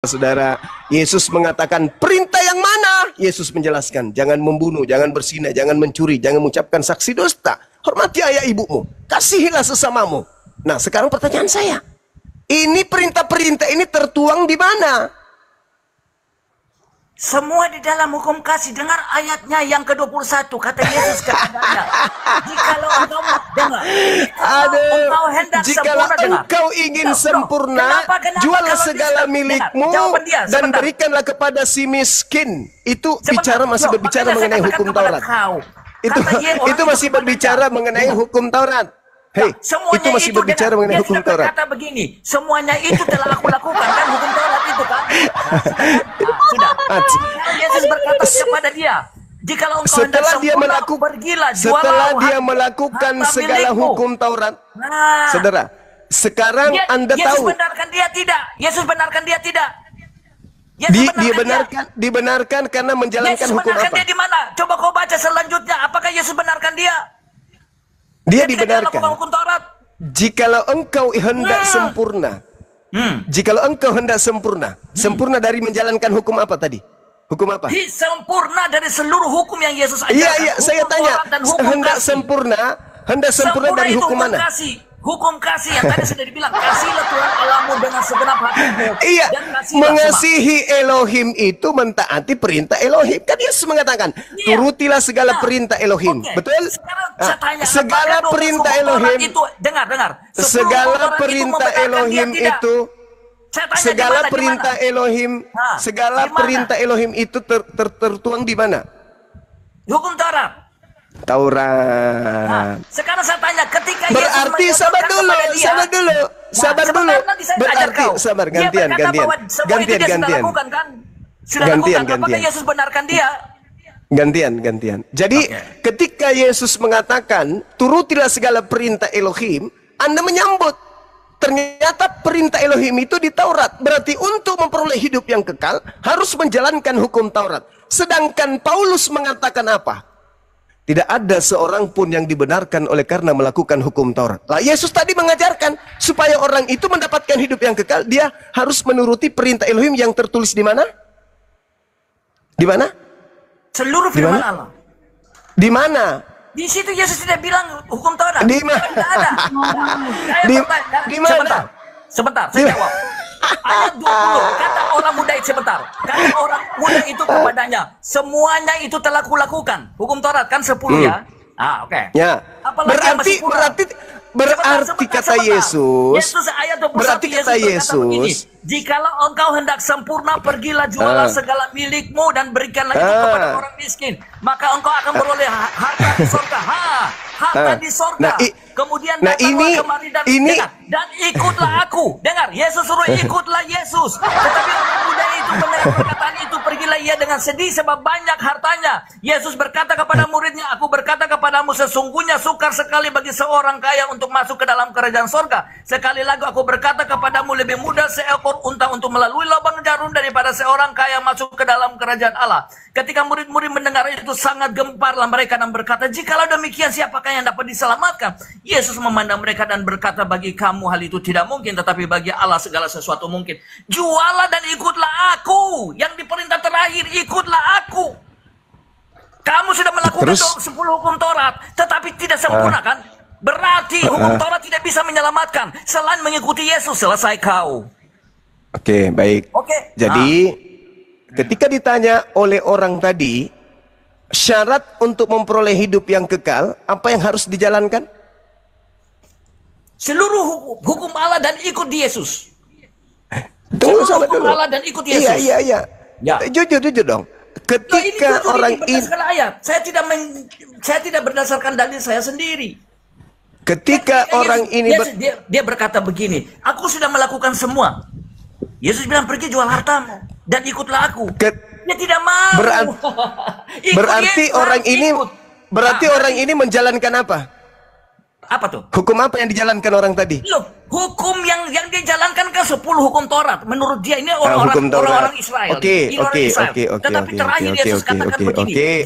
Saudara, Yesus mengatakan perintah yang mana? Yesus menjelaskan, jangan membunuh, jangan berzina, jangan mencuri, jangan mengucapkan saksi dusta, hormati ayah ibumu, kasihilah sesamamu. Nah, sekarang pertanyaan saya, ini perintah-perintah ini tertuang di mana? Semua di dalam hukum kasih. Dengar ayatnya yang ke-21, kata Yesus kepadanya, jikalau engkau dengar, engkau hendak jikalau sempurna, engkau ingin sempurna, jualah segala milikmu dan berikanlah kepada si miskin. Itu bicara masih berbicara mengenai hukum Taurat. Itu masih berbicara mengenai hukum Taurat. Hei, itu masih berbicara mengenai hukum Taurat. Kata begini, semuanya itu telah aku lakukan, kan hukum Taurat itu kan? Sudah. Yesus berkata kepada dia, jikalau engkau hendak sempurna, pergilah, jualah, setelah dia melakukan segala hukum Taurat. Nah, saudara, sekarang Anda Yesus tahu. Benarkan dia tidak. Yesus benarkan dia tidak. Dibenarkan karena menjalankan Yesus hukum benarkan apa? dia di mana? Coba kau baca selanjutnya. Apakah Yesus benarkan dia? Dia dibenarkan. Hukum Taurat. Jikalau engkau hendak sempurna. Jikalau engkau hendak sempurna. Sempurna dari menjalankan hukum apa tadi? Hukum apa? Sempurna dari seluruh hukum yang Yesus ajarkan. Iya, saya tanya. Hendak sempurna dari hukum mana? Hukum kasih yang tadi sudah dibilang, kasihlah Tuhan Allahmu dengan segenap hatimu. Iya, mengasihi Elohim itu mentaati perintah Elohim. Kan Yesus mengatakan, turutilah segala perintah Elohim. Betul? Segala perintah Elohim itu, dengar. Segala perintah Elohim itu, segala perintah Elohim itu tertuang di mana? Hukum Taurat. Taurat. Sekarang saya tanya, ketika berarti Yesus sabar dulu. Gantian. Apakah Yesus benarkan dia? Gantian. Jadi ketika Yesus mengatakan turutilah segala perintah Elohim, Anda menyambut. Ternyata perintah Elohim itu di Taurat. Berarti untuk memperoleh hidup yang kekal harus menjalankan hukum Taurat. Sedangkan Paulus mengatakan apa? Tidak ada seorang pun yang dibenarkan oleh karena melakukan hukum Taurat. Lah, Yesus tadi mengajarkan supaya orang itu mendapatkan hidup yang kekal, dia harus menuruti perintah Elohim yang tertulis di mana? Di mana? Seluruh firman Allah. Di mana? Di situ Yesus tidak bilang hukum Taurat. Di mana? Di mana? Sebentar, saya jawab. Ayat 20, kata orang muda itu sebentar. Kata orang muda itu kepadanya, semuanya itu telah kulakukan. Hukum Taurat kan 10 ya. Oke. Ya. Berarti kata Yesus. Berarti kata Yesus. Jikalau engkau hendak sempurna, pergilah, jualah segala milikmu dan berikanlah itu kepada orang miskin, maka engkau akan beroleh harta di surga. Harta di surga. Kemudian datanglah kemari dan ikutlah aku. Dengar, Yesus suruh ikutlah Yesus. Tetapi orang muda itu mendengar perkataan itu, pergilah ia dengan sedih sebab banyak hartanya. Yesus berkata kepada muridnya, aku berkata kepadamu, sesungguhnya sukar sekali bagi seorang kaya untuk masuk ke dalam kerajaan surga. Sekali lagi aku berkata kepadamu, lebih mudah seekor unta untuk melalui lubang jarum daripada seorang kaya masuk ke dalam kerajaan Allah. Ketika murid-murid mendengar itu, sangat gemparlah mereka dan berkata, jikalau demikian siapakah yang dapat diselamatkan? Yesus memandang mereka dan berkata, bagi kamu hal itu tidak mungkin, tetapi bagi Allah segala sesuatu mungkin. Jualah dan ikutlah aku. Yang diperintah terakhir, ikutlah aku. Kamu sudah melakukan 10 hukum Taurat, tetapi tidak sempurna kan? Berarti hukum Taurat tidak bisa menyelamatkan. Selain mengikuti Yesus, selesai kau. Oke, baik. Jadi ketika ditanya oleh orang tadi, syarat untuk memperoleh hidup yang kekal, apa yang harus dijalankan? Seluruh hukum Allah dan ikut Yesus. Tunggu hukum Allah dan ikut Yesus. Iya. Jujur dong. Ketika orang ini, saya tidak berdasarkan dalil saya sendiri. Ketika orang ini dia berkata begini, aku sudah melakukan semua. Yesus bilang, pergi jual hartamu dan ikutlah aku. Dia tidak mau. Berarti orang ini menjalankan apa? Apa tuh? Hukum apa yang dijalankan orang tadi? Loh, hukum yang dijalankan kan 10 hukum Taurat. Menurut dia ini orang-orang Israel. Oke. Tetapi terakhir Yesus katakan begini.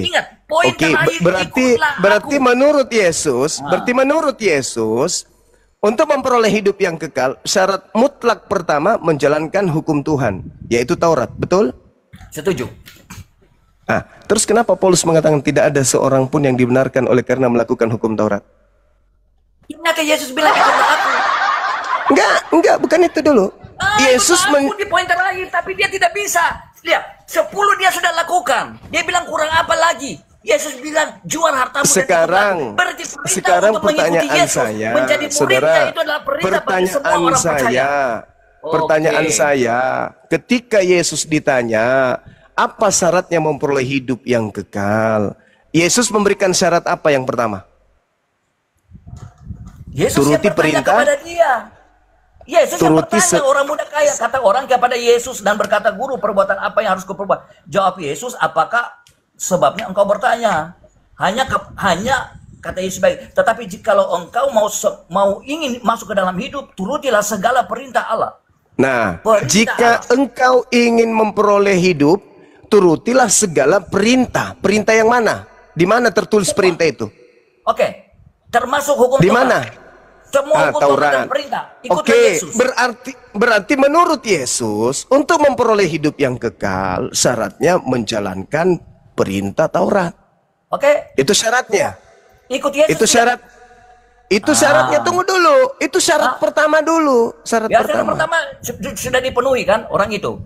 Ingat, poin terakhir, berarti menurut Yesus, Untuk memperoleh hidup yang kekal, syarat mutlak pertama menjalankan hukum Tuhan, yaitu Taurat, betul? Setuju. Nah, terus kenapa Paulus mengatakan tidak ada seorang pun yang dibenarkan oleh karena melakukan hukum Taurat? Ingat Yesus bilang ikutlah aku. Enggak, bukan itu dulu. Yesus di poin terakhir, tapi dia tidak bisa. Lihat, 10 dia sudah lakukan. Dia bilang kurang apa lagi? Yesus bilang jual hartamu sekarang, dan sekarang pertanyaan saya, saudara, pertanyaan saya, ketika Yesus ditanya, apa syaratnya memperoleh hidup yang kekal? Yesus memberikan syarat apa yang pertama? Yesus turuti yang perintah kepada dia. Yesus yang bertanya orang muda kaya, kata orang kepada Yesus dan berkata, Guru, perbuatan apa yang harus kuperbuat? Jawab Yesus, apakah sebabnya engkau bertanya? Hanya kata Yesus baik. Tetapi jikalau engkau mau ingin masuk ke dalam hidup, turutilah segala perintah Allah. Nah, jika engkau ingin memperoleh hidup, turutilah segala perintah. Perintah yang mana? Di mana tertulis perintah itu? Oke, termasuk hukum di mana? Semua hukum Taurat dan perintah. Ikutlah Yesus. Berarti menurut Yesus, untuk memperoleh hidup yang kekal, syaratnya menjalankan perintah Taurat. Oke. Itu syaratnya. Ikut Yesus. Itu syarat. Itu syaratnya, tunggu dulu. Itu syarat pertama dulu. Syarat pertama sudah dipenuhi kan orang itu.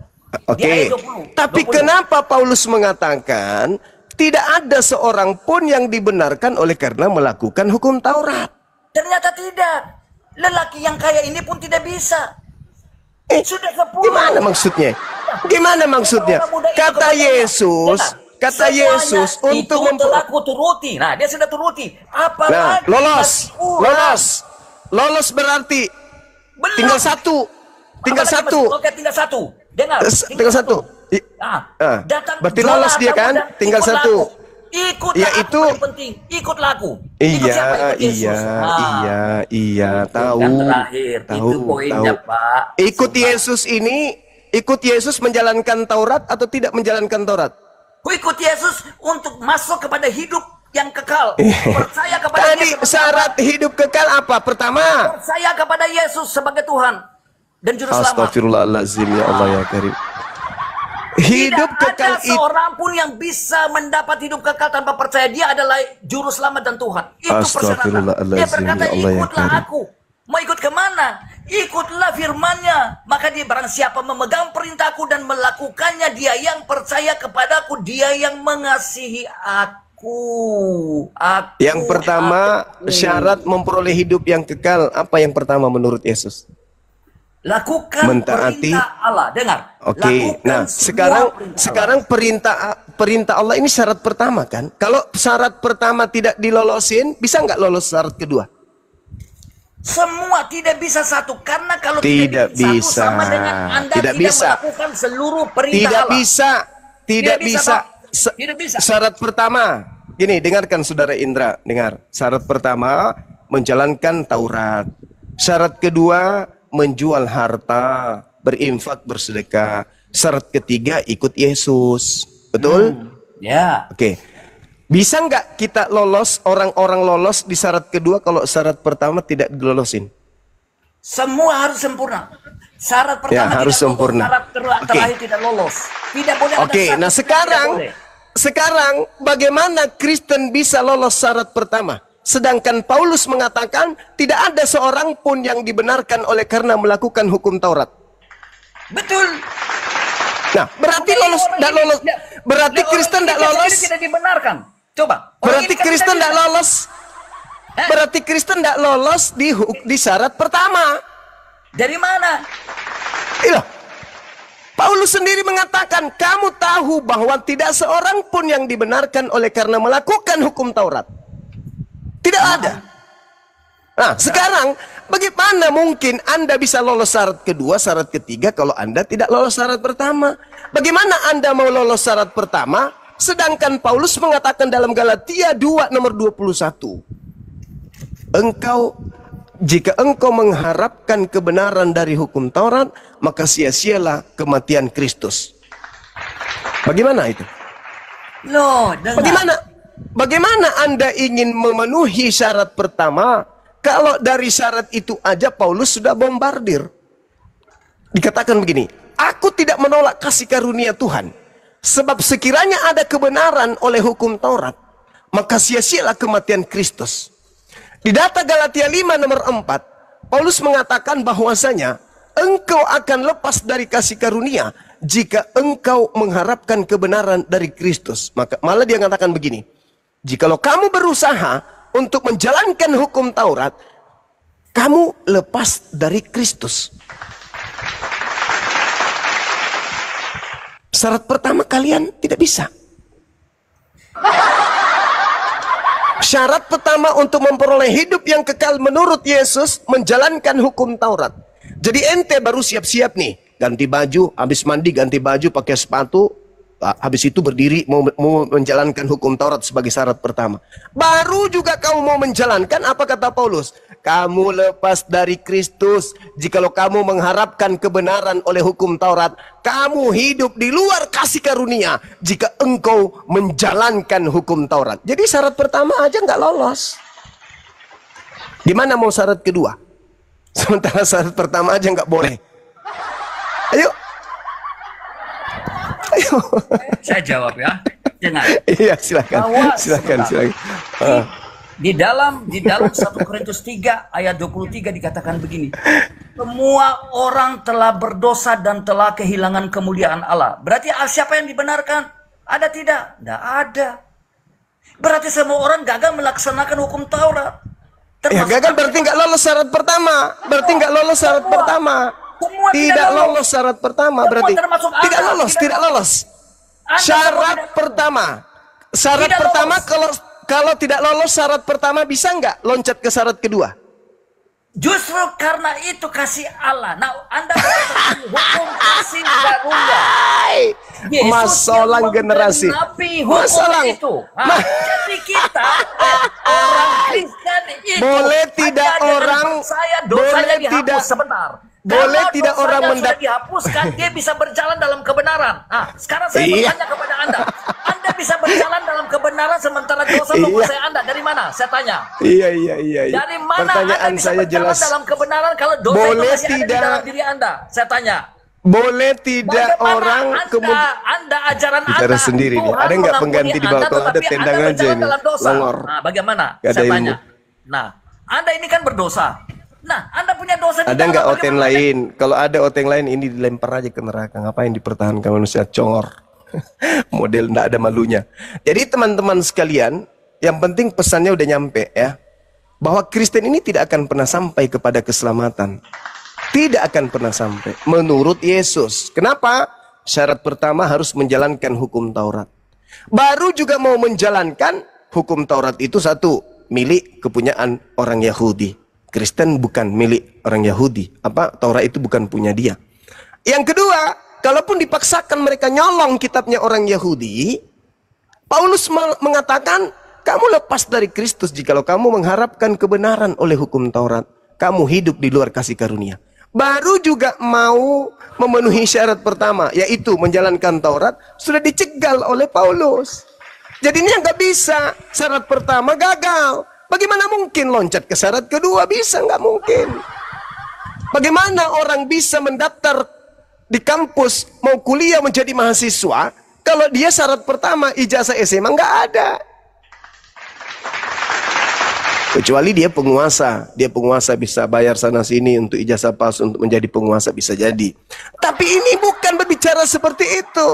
Oke. Tapi kenapa Paulus mengatakan tidak ada seorang pun yang dibenarkan oleh karena melakukan hukum Taurat? Ternyata tidak. Lelaki yang kaya ini pun tidak bisa. Sudah 10. Gimana maksudnya? Gimana maksudnya? Kata Yesus, untuk telah kuturuti. Nah, dia sudah turuti. Apalagi lolos berarti belum. Tinggal satu. Oke, tinggal satu. Dengar. Tinggal satu. Datang berarti lolos dia kan? Tinggal satu. Ikut ya itu penting. Ikut laku. Iya, tahu. Yang terakhir, itu poinnya, Pak. Ikut Yesus menjalankan Taurat atau tidak menjalankan Taurat? Ikut Yesus untuk masuk kepada hidup yang kekal. Percaya kepada Tadi syarat hidup kekal apa? Pertama, percaya kepada Yesus sebagai Tuhan dan juru selamat. Astagfirullahaladzim, ya Allah ya Karim. Hidup kekal itu seorang pun yang bisa mendapat hidup kekal tanpa percaya dia adalah juru selamat dan Tuhan. Itu persyaratan. Dia berkata, ikutlah aku. Mau ikut kemana? Ikutlah firman-Nya. Maka dia barang siapa memegang perintahku dan melakukannya, dia yang percaya kepadaku, dia yang mengasihi aku. Yang pertama, syarat memperoleh hidup yang kekal. Apa yang pertama menurut Yesus? Lakukan mentaati perintah Allah. Dengar. Oke. Nah, sekarang perintah Allah ini syarat pertama kan? Kalau syarat pertama tidak dilolosin, bisa nggak lolos syarat kedua? Semua tidak bisa satu, karena kalau tidak bisa satu sama dengan Anda tidak melakukan seluruh perintah Allah. Tidak bisa. Syarat pertama, gini, dengarkan saudara Indra, dengar. Syarat pertama menjalankan Taurat. Syarat kedua menjual harta, berinfak, bersedekah. Syarat ketiga ikut Yesus. Betul? Ya. Oke. Bisa nggak kita lolos, orang-orang lolos di syarat kedua kalau syarat pertama tidak dilolosin? Semua harus sempurna. Syarat pertama harus sempurna. Syarat terakhir tidak lolos. Tidak boleh ada syarat. Nah sekarang bagaimana Kristen bisa lolos syarat pertama? Sedangkan Paulus mengatakan tidak ada seorang pun yang dibenarkan oleh karena melakukan hukum Taurat. Betul. Nah, berarti lolos. Berarti Kristen tidak lolos. Tidak dibenarkan. Coba. Berarti Kristen tidak lolos. Berarti Kristen tidak lolos di syarat pertama. Dari mana? Iya. Paulus sendiri mengatakan, kamu tahu bahwa tidak seorang pun yang dibenarkan oleh karena melakukan hukum Taurat. Tidak ada. Nah, sekarang bagaimana mungkin Anda bisa lolos syarat kedua, syarat ketiga kalau Anda tidak lolos syarat pertama? Bagaimana Anda mau lolos syarat pertama, sedangkan Paulus mengatakan dalam Galatia 2 nomor 21, jika engkau mengharapkan kebenaran dari hukum Taurat, maka sia-sialah kematian Kristus. Bagaimana itu? Loh, Bagaimana Anda ingin memenuhi syarat pertama kalau dari syarat itu aja Paulus sudah bombardir. Dikatakan begini, aku tidak menolak kasih karunia Tuhan, sebab sekiranya ada kebenaran oleh hukum Taurat, maka sia-sialah kematian Kristus. Di data Galatia 5 nomor 4, Paulus mengatakan bahwasanya engkau akan lepas dari kasih karunia jika engkau mengharapkan kebenaran dari Kristus. Maka malah dia mengatakan begini, jikalau kamu berusaha untuk menjalankan hukum Taurat, kamu lepas dari Kristus. Syarat pertama kalian tidak bisa. Syarat pertama untuk memperoleh hidup yang kekal menurut Yesus, menjalankan hukum Taurat. Jadi ente baru siap-siap nih, ganti baju, habis mandi ganti baju, pakai sepatu, habis itu berdiri mau menjalankan hukum Taurat sebagai syarat pertama. Baru juga kamu mau menjalankan, apa kata Paulus? Kamu lepas dari Kristus. Jikalau kamu mengharapkan kebenaran oleh hukum Taurat, kamu hidup di luar kasih karunia jika engkau menjalankan hukum Taurat. Jadi syarat pertama aja nggak lolos. Gimana mau syarat kedua? Sementara syarat pertama aja nggak boleh. Ayo. Ayo. Saya jawab ya. Jangan. Iya, silakan. Silakan. Di dalam 1 Korintus 3 ayat 23 dikatakan begini. Semua orang telah berdosa dan telah kehilangan kemuliaan Allah. Berarti siapa yang dibenarkan? Ada tidak? Tidak ada. Berarti semua orang gagal melaksanakan hukum Taurat. Ya gagal berarti nggak lolos syarat pertama. Berarti nggak lolos syarat pertama. Tidak lolos syarat pertama berarti. Tidak lolos. Syarat pertama. Syarat pertama kalau tidak lolos syarat pertama bisa nggak loncat ke syarat kedua? Justru karena itu kasih Allah. Nah, Anda berkata hukum kasih karunia. Masalah generasi. Masalah itu. Jadi kita orang Kristen itu boleh tidak orang saya dosanya dihapus sebentar. Boleh tidak orang sudah dihapuskan, dia bisa berjalan dalam kebenaran. Nah, sekarang saya bertanya kepada Anda. Anda bisa berjalan dalam kebenaran sementara dosa menguasai Anda. Dari mana? Saya tanya. Iya. Dari mana pertanyaan Anda bisa saya berjalan jelas. dalam kebenaran kalau dosa boleh itu masih tidak, ada di dalam diri Anda? Saya tanya. Boleh tidak orang Anda ajaran bicara Anda sendiri nih. Ada nggak pengganti di bawah? Kalau ada tendang aja ini. Longor. Nah, bagaimana? Saya tanya. Nah, Anda ini kan berdosa. Nah, Anda punya dosa di dalam. Ada nggak oteng lain? Kalau ada oteng lain ini dilempar aja ke neraka. Ngapain dipertahankan manusia congor? Model nggak ada malunya. Jadi teman-teman sekalian, yang penting pesannya udah nyampe ya. Bahwa Kristen ini tidak akan pernah sampai kepada keselamatan. Tidak akan pernah sampai. Menurut Yesus. Kenapa? Syarat pertama harus menjalankan hukum Taurat. Baru juga mau menjalankan hukum Taurat itu satu, milik kepunyaan orang Yahudi. Kristen bukan milik orang Yahudi. Taurat itu bukan punya dia. Yang kedua, kalaupun dipaksakan mereka nyolong kitabnya orang Yahudi, Paulus mengatakan, kamu lepas dari Kristus jikalau kamu mengharapkan kebenaran oleh hukum Taurat. Kamu hidup di luar kasih karunia. Baru juga mau memenuhi syarat pertama, yaitu menjalankan Taurat, sudah dicegal oleh Paulus. Jadinya nggak bisa. Syarat pertama gagal. Bagaimana mungkin loncat ke syarat kedua? Bisa, nggak mungkin. Bagaimana orang bisa mendaftar di kampus mau kuliah menjadi mahasiswa kalau dia syarat pertama ijazah SMA nggak ada? Kecuali dia penguasa bisa bayar sana sini untuk ijazah palsu untuk menjadi penguasa, bisa jadi. Tapi ini bukan berbicara seperti itu.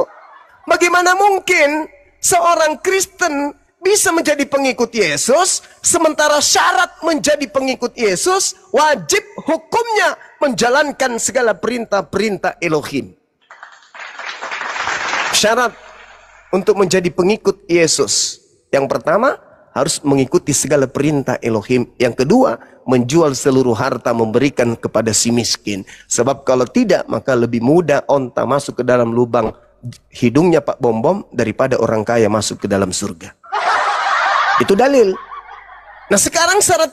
Bagaimana mungkin seorang Kristen bisa menjadi pengikut Yesus, sementara syarat menjadi pengikut Yesus, wajib hukumnya menjalankan segala perintah-perintah Elohim. Syarat untuk menjadi pengikut Yesus, yang pertama, harus mengikuti segala perintah Elohim. Yang kedua, menjual seluruh harta, memberikan kepada si miskin. Sebab kalau tidak, maka lebih mudah onta masuk ke dalam lubang hidungnya Pak Bom-Bom daripada orang kaya masuk ke dalam surga. Itu dalil. Nah sekarang syarat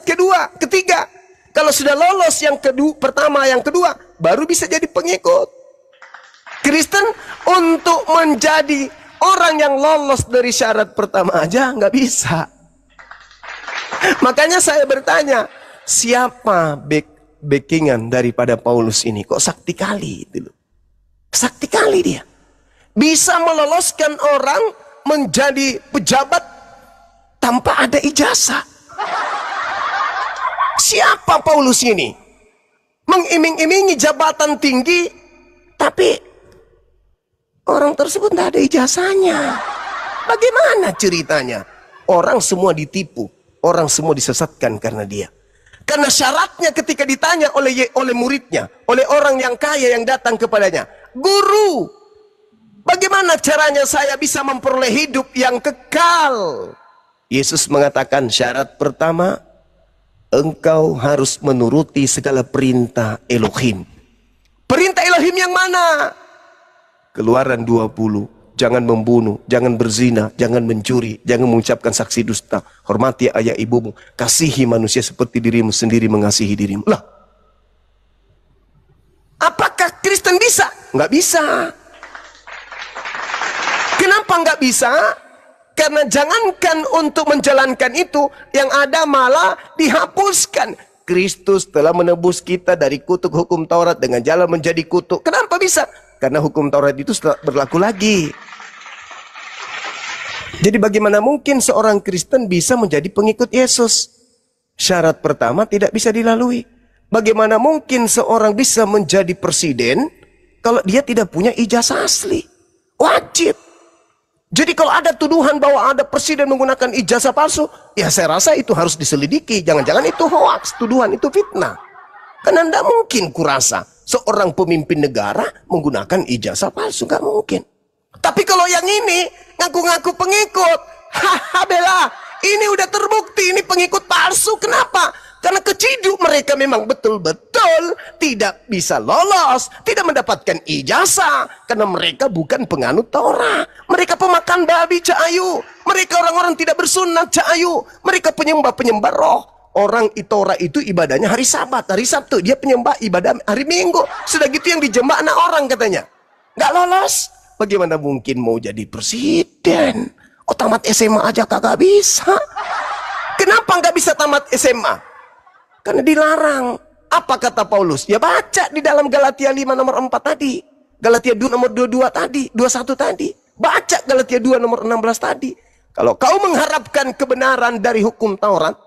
ketiga. Kalau sudah lolos yang pertama, yang kedua, baru bisa jadi pengikut. Kristen untuk menjadi orang yang lolos dari syarat pertama aja nggak bisa. Makanya saya bertanya, siapa backingan daripada Paulus ini? Kok sakti kali itu loh. Sakti kali dia. Bisa meloloskan orang menjadi pejabat tanpa ada ijazah. Siapa Paulus ini? Mengiming-imingi jabatan tinggi, tapi orang tersebut tidak ada ijazahnya. Bagaimana ceritanya? Orang semua ditipu, orang semua disesatkan karena dia. Karena syaratnya ketika ditanya oleh muridnya, oleh orang yang kaya yang datang kepadanya, "Guru, bagaimana caranya saya bisa memperoleh hidup yang kekal?" Yesus mengatakan, syarat pertama, engkau harus menuruti segala perintah Elohim. Perintah Elohim yang mana? Keluaran 20. Jangan membunuh, jangan berzina, jangan mencuri, jangan mengucapkan saksi dusta, hormati ayah ibumu, kasihi manusia seperti dirimu sendiri mengasihi dirimu. Lah, apakah Kristen bisa? Nggak bisa. Kenapa nggak bisa? Karena jangankan untuk menjalankan itu, yang ada malah dihapuskan. Kristus telah menebus kita dari kutuk hukum Taurat dengan jalan menjadi kutuk. Kenapa bisa? Karena hukum Taurat itu sudah berlaku lagi. Jadi bagaimana mungkin seorang Kristen bisa menjadi pengikut Yesus? Syarat pertama tidak bisa dilalui. Bagaimana mungkin seorang bisa menjadi presiden kalau dia tidak punya ijazah asli? Wajib. Jadi kalau ada tuduhan bahwa ada presiden menggunakan ijazah palsu, ya saya rasa itu harus diselidiki. Jangan-jangan itu hoaks, tuduhan itu fitnah. Karena tidak mungkin kurasa seorang pemimpin negara menggunakan ijazah palsu, nggak mungkin. Tapi kalau yang ini ngaku-ngaku pengikut, haha bela, ini udah terbukti ini pengikut palsu. Kenapa? Karena keciduk mereka memang betul-betul tidak bisa lolos, tidak mendapatkan ijazah, karena mereka bukan penganut Taurat. Mereka pemakan babi cahayu, mereka orang-orang tidak bersunat cahayu, mereka penyembah-penyembah roh. Orang Taurat itu ibadahnya hari Sabat, hari Sabtu, dia penyembah ibadah hari Minggu. Sudah gitu yang dijembah anak orang katanya. Nggak lolos. Bagaimana mungkin mau jadi presiden? Oh, tamat SMA aja kagak bisa. Kenapa nggak bisa tamat SMA? Karena dilarang. Apa kata Paulus? Ya baca di dalam Galatia 5 nomor 4 tadi. Galatia 2 nomor 22 tadi. 21 tadi. Baca Galatia 2 nomor 16 tadi. Kalau kau mengharapkan kebenaran dari hukum Taurat,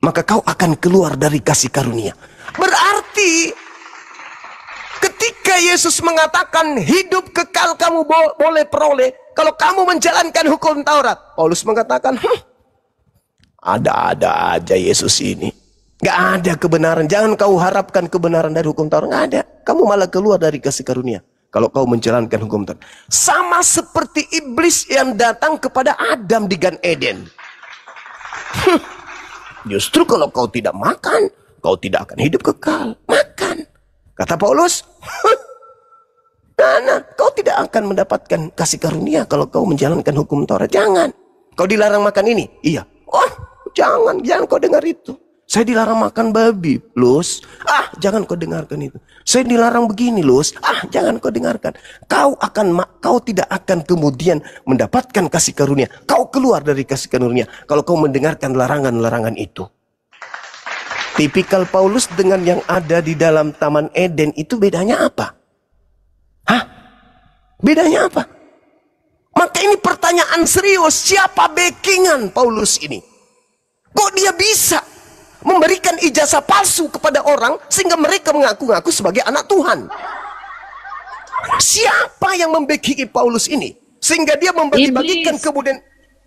maka kau akan keluar dari kasih karunia. Berarti ketika Yesus mengatakan hidup kekal kamu boleh peroleh kalau kamu menjalankan hukum Taurat, Paulus mengatakan, ada-ada aja Yesus ini. Gak ada kebenaran. Jangan kau harapkan kebenaran dari hukum Taurat. Gak ada. Kamu malah keluar dari kasih karunia kalau kau menjalankan hukum Taurat. Sama seperti iblis yang datang kepada Adam di Gan Eden. Justru kalau kau tidak makan, kau tidak akan hidup kekal. Makan. Kata Paulus, nah, kau tidak akan mendapatkan kasih karunia kalau kau menjalankan hukum Taurat. Jangan. Kau dilarang makan ini? Iya. Oh, jangan kau dengar itu. Saya dilarang makan babi, Lus. Jangan kau dengarkan itu. Saya dilarang begini, Lus. Jangan kau dengarkan. Kau tidak akan kemudian mendapatkan kasih karunia. Kau keluar dari kasih karunia kalau kau mendengarkan larangan-larangan itu. Tipikal Paulus dengan yang ada di dalam Taman Eden itu bedanya apa? Bedanya apa? Maka ini pertanyaan serius. Siapa backingan Paulus ini? Kok dia bisa memberikan ijazah palsu kepada orang sehingga mereka mengaku-ngaku sebagai anak Tuhan? Siapa yang membackingi Paulus ini sehingga dia membagi-bagikan kemudian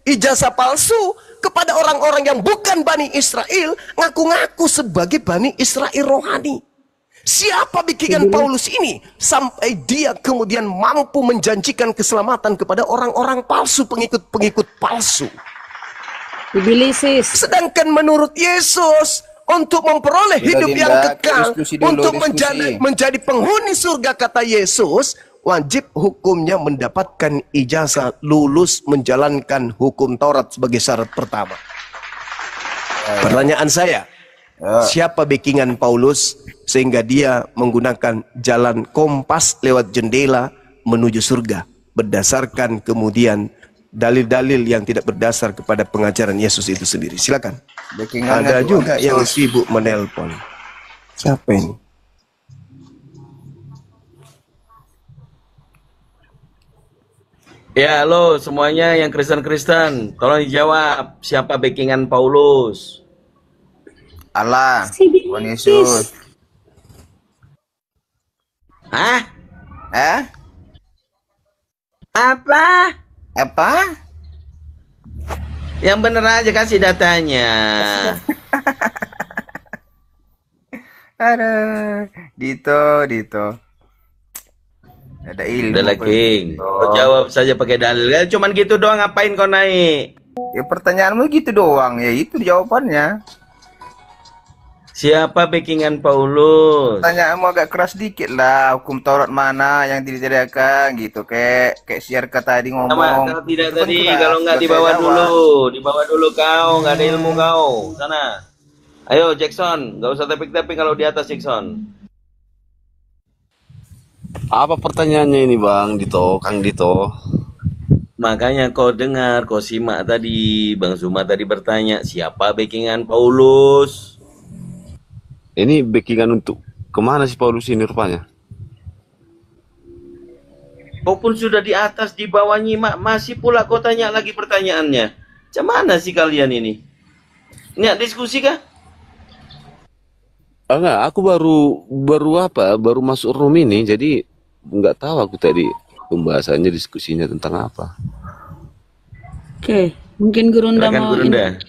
ijazah palsu kepada orang-orang yang bukan Bani Israel, ngaku-ngaku sebagai Bani Israel rohani? Siapa backingan Paulus ini sampai dia kemudian mampu menjanjikan keselamatan kepada orang-orang palsu, pengikut-pengikut palsu? Sedangkan menurut Yesus, untuk memperoleh hidup yang kekal, untuk menjadi penghuni surga, kata Yesus, wajib hukumnya mendapatkan ijazah lulus menjalankan hukum Taurat sebagai syarat pertama. Pertanyaan saya, siapa backingan Paulus sehingga dia menggunakan jalan kompas lewat jendela menuju surga berdasarkan kemudian dalil-dalil yang tidak berdasar kepada pengajaran Yesus itu sendiri. Silakan. Backingannya Ada juga yang sibuk menelpon. Siapa ini? Ya, halo semuanya yang Kristen-Kristen, tolong dijawab, siapa backingan Paulus? Allah, Tuhan Yesus. Hah? Apa? Yang bener aja kasih datanya. Aduh, Dito. Ada ilmu. Udah King, kau jawab saja pakai dalil. Ya, cuman gitu doang, ngapain kau naik? Ya pertanyaanmu gitu doang, ya itu jawabannya. Siapa backingan Paulus? Pertanyaanmu agak keras dikit lah. Hukum Taurat mana yang disediakan gitu, kayak Siarka tadi ngomong. Kalau tidak Itu kan tadi, keras. kalau nggak Gak dibawa saya jawab. dibawa dulu kau, nggak ada ilmu kau. Sana. Ayo Jackson, nggak usah tapik-tapik kalau di atas Jackson. Apa pertanyaannya ini Bang Dito, Kang Dito? Makanya kau dengar, kau simak tadi, Bang Zuma tadi bertanya, siapa backingan Paulus? Ini backingan untuk kemana sih Paulus ini rupanya? Kau pun sudah di atas, di bawah nyimak, masih pula kau tanya lagi pertanyaannya. Macam mana sih kalian ini? Ini diskusi kah? Enggak, aku baru masuk room ini, jadi nggak tahu aku tadi pembahasannya, diskusinya tentang apa. Oke, mungkin Gurunda Silakan, mau Gurunda.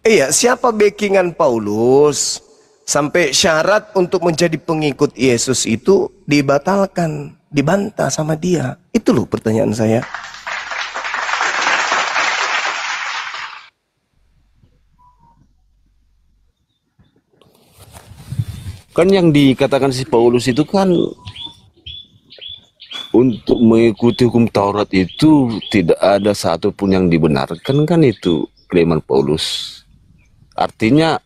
Iya, siapa backingan Paulus sampai syarat untuk menjadi pengikut Yesus itu dibatalkan, dibantah sama dia? Itu loh pertanyaan saya. Kan yang dikatakan si Paulus itu kan untuk mengikuti hukum Taurat itu tidak ada satupun yang dibenarkan, kan itu klaiman Paulus. Artinya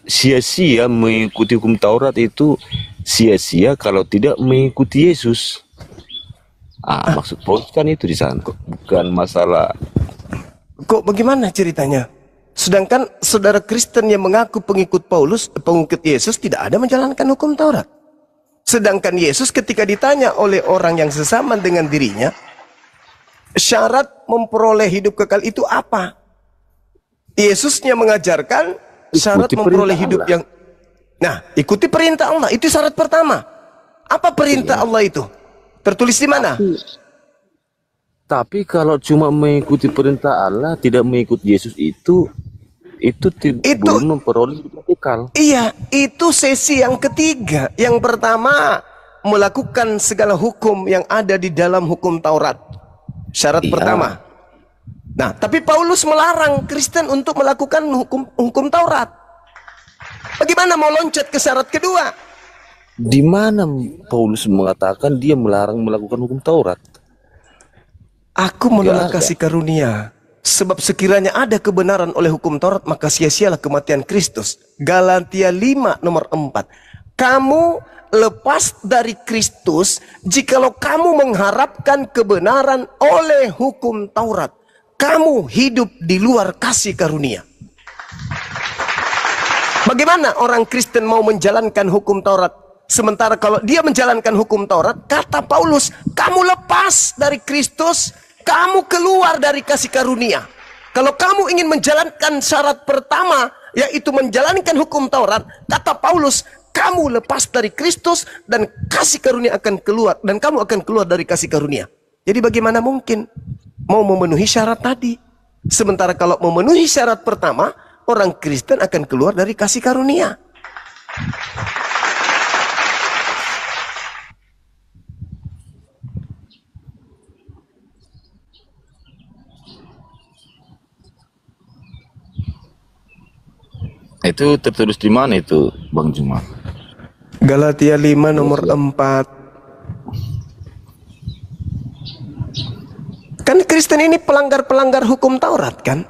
sia-sia mengikuti hukum Taurat itu sia-sia kalau tidak mengikuti Yesus. Maksud Paulus kan itu di sana, bukan masalah. Kok bagaimana ceritanya? Sedangkan saudara Kristen yang mengaku pengikut Paulus, pengikut Yesus tidak ada menjalankan hukum Taurat. Sedangkan Yesus ketika ditanya oleh orang yang sesama dengan dirinya, syarat memperoleh hidup kekal itu apa? Yesusnya mengajarkan syarat Ikuti memperoleh perintah hidup Allah. yang... Nah, ikuti perintah Allah, itu syarat pertama. Apa perintah Allah itu? Tertulis di mana? Tapi kalau cuma mengikuti perintah Allah, tidak mengikuti Yesus itu belum memperoleh hidup kekal. Iya, itu sesi yang ketiga. Yang pertama, melakukan segala hukum yang ada di dalam hukum Taurat. Syarat pertama. Nah, tapi Paulus melarang Kristen untuk melakukan hukum Taurat. Bagaimana mau loncat ke syarat kedua? Di mana Paulus mengatakan dia melarang melakukan hukum Taurat? Aku menolak kasih karunia. Sebab sekiranya ada kebenaran oleh hukum Taurat, maka sia-sialah kematian Kristus. Galatia 5 nomor 4. Kamu lepas dari Kristus jikalau kamu mengharapkan kebenaran oleh hukum Taurat. Kamu hidup di luar kasih karunia. Bagaimana orang Kristen mau menjalankan hukum Taurat? Sementara kalau dia menjalankan hukum Taurat, kata Paulus, kamu lepas dari Kristus, kamu keluar dari kasih karunia. Kalau kamu ingin menjalankan syarat pertama, yaitu menjalankan hukum Taurat, kata Paulus, kamu lepas dari Kristus dan kasih karunia akan keluar, dan kamu akan keluar dari kasih karunia. Jadi bagaimana mungkin mau memenuhi syarat tadi? Sementara kalau memenuhi syarat pertama, orang Kristen akan keluar dari kasih karunia. Itu tertulis di mana itu, Bang Juma? Galatia 5 nomor 4. Kan Kristen ini pelanggar-pelanggar hukum Taurat kan?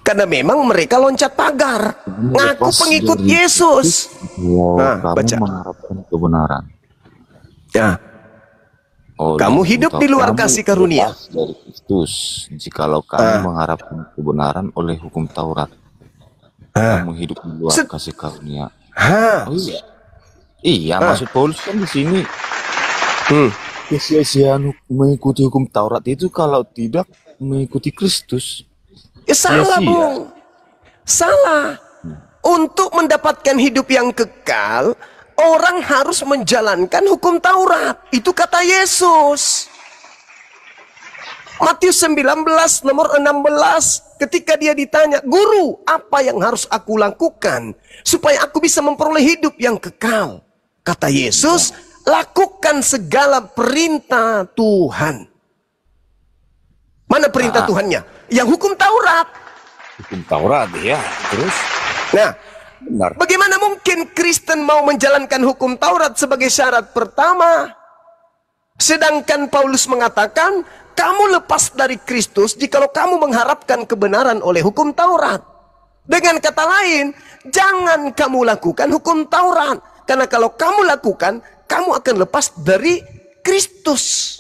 Karena memang mereka loncat pagar, ngaku pengikut Yesus. Wow, Nah, kamu baca. mengharapkan kebenaran. Ya. oleh Kamu hidup di luar kamu kasih karunia. lepas dari Kristus. Jikalau kamu mengharapkan kebenaran oleh hukum Taurat, kamu hidup di luar kasih karunia. Oh iya, iya maksud Paulus kan di sini. Kesia-siaan mengikuti hukum Taurat itu kalau tidak mengikuti Kristus. Ya salah, Bung. Salah. Untuk mendapatkan hidup yang kekal, orang harus menjalankan hukum Taurat. Itu kata Yesus. Matius 19 nomor 16, ketika dia ditanya, "Guru, apa yang harus aku lakukan supaya aku bisa memperoleh hidup yang kekal?" Kata Yesus, "Lakukan segala perintah Tuhan." Mana perintah Tuhannya? Yang hukum Taurat. Hukum Taurat ya, terus? Nah, Benar. bagaimana mungkin Kristen mau menjalankan hukum Taurat sebagai syarat pertama? Sedangkan Paulus mengatakan, kamu lepas dari Kristus jikalau kamu mengharapkan kebenaran oleh hukum Taurat. Dengan kata lain, jangan kamu lakukan hukum Taurat. Karena kalau kamu lakukan, kamu akan lepas dari Kristus.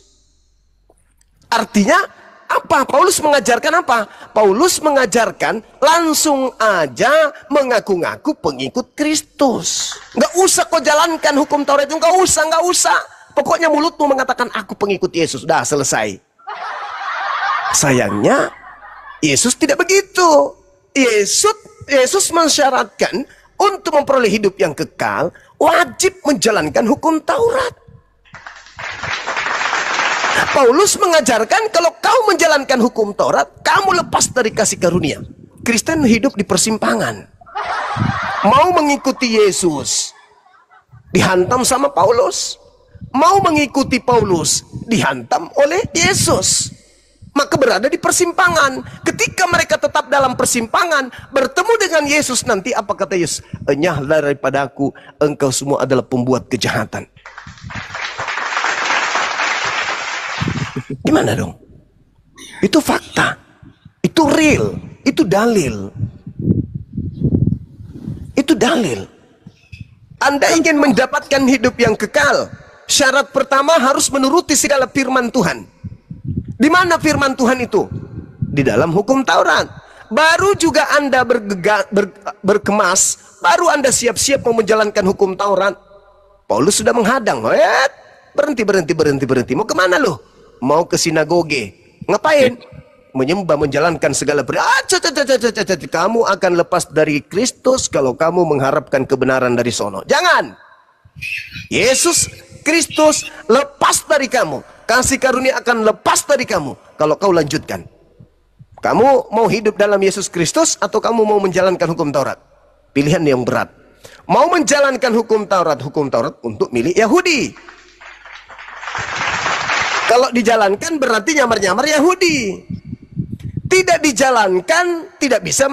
Artinya, apa? Paulus mengajarkan apa? Paulus mengajarkan langsung aja mengaku-ngaku pengikut Kristus. Nggak usah kau jalankan hukum Taurat itu, nggak usah. Pokoknya mulutmu mengatakan aku pengikut Yesus, dah selesai. Sayangnya Yesus tidak begitu. Yesus mensyaratkan untuk memperoleh hidup yang kekal wajib menjalankan hukum Taurat. Paulus mengajarkan kalau kau menjalankan hukum Taurat, kamu lepas dari kasih karunia. Kristen hidup di persimpangan. Mau mengikuti Yesus, dihantam sama Paulus. Mau mengikuti Paulus, dihantam oleh Yesus. Maka berada di persimpangan. Ketika mereka tetap dalam persimpangan, bertemu dengan Yesus nanti, apa kata Yesus? "Enyahlah daripada aku, engkau semua adalah pembuat kejahatan." Gimana dong? Itu fakta. Itu real. Itu dalil. Itu dalil. Anda ingin mendapatkan hidup yang kekal, syarat pertama harus menuruti segala firman Tuhan. Di mana firman Tuhan itu? Di dalam hukum Taurat. Baru juga Anda berkemas, baru Anda siap-siap mau menjalankan hukum Taurat. Paulus sudah menghadang. Berhenti. Mau kemana lo? Mau ke sinagoge. Ngapain? Menyembah, menjalankan segala perintah. Kamu akan lepas dari Kristus kalau kamu mengharapkan kebenaran dari sono. Jangan. Yesus Kristus lepas dari kamu. Kasih karunia akan lepas dari kamu kalau kau lanjutkan. Kamu mau hidup dalam Yesus Kristus atau kamu mau menjalankan hukum Taurat? Pilihan yang berat. Mau menjalankan hukum Taurat untuk milik Yahudi. Kalau dijalankan berarti nyamar-nyamar Yahudi. Tidak dijalankan tidak bisa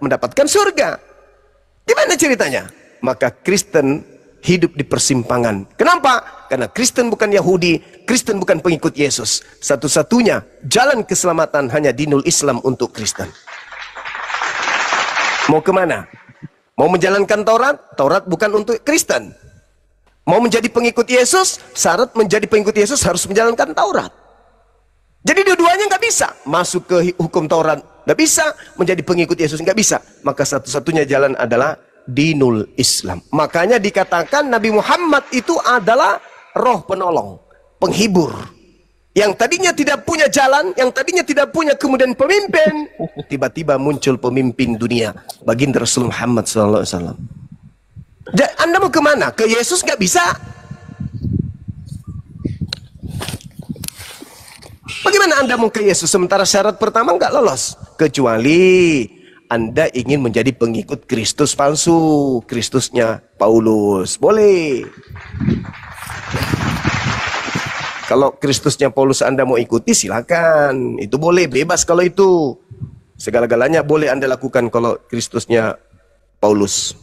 mendapatkan surga. Gimana ceritanya? Maka Kristen hidup di persimpangan. Kenapa? Karena Kristen bukan Yahudi, Kristen bukan pengikut Yesus. Satu-satunya jalan keselamatan hanya dinul Islam untuk Kristen. Mau kemana? Mau menjalankan Taurat? Taurat bukan untuk Kristen. Mau menjadi pengikut Yesus? Syarat menjadi pengikut Yesus harus menjalankan Taurat. Jadi dua-duanya nggak bisa. Masuk ke hukum Taurat nggak bisa, menjadi pengikut Yesus nggak bisa. Maka satu-satunya jalan adalah dinul Islam. Makanya dikatakan Nabi Muhammad itu adalah roh penolong, penghibur. Yang tadinya tidak punya jalan, yang tadinya tidak punya kemudian pemimpin, tiba-tiba muncul pemimpin dunia, baginda Rasul Muhammad SAW. Anda mau kemana? Ke Yesus nggak bisa. Bagaimana Anda mau ke Yesus sementara syarat pertama nggak lolos? Kecuali Anda ingin menjadi pengikut Kristus palsu, Kristusnya Paulus. Boleh. Kalau Kristusnya Paulus Anda mau ikuti, silakan. Itu boleh, bebas kalau itu. Segala-galanya boleh Anda lakukan kalau Kristusnya Paulus.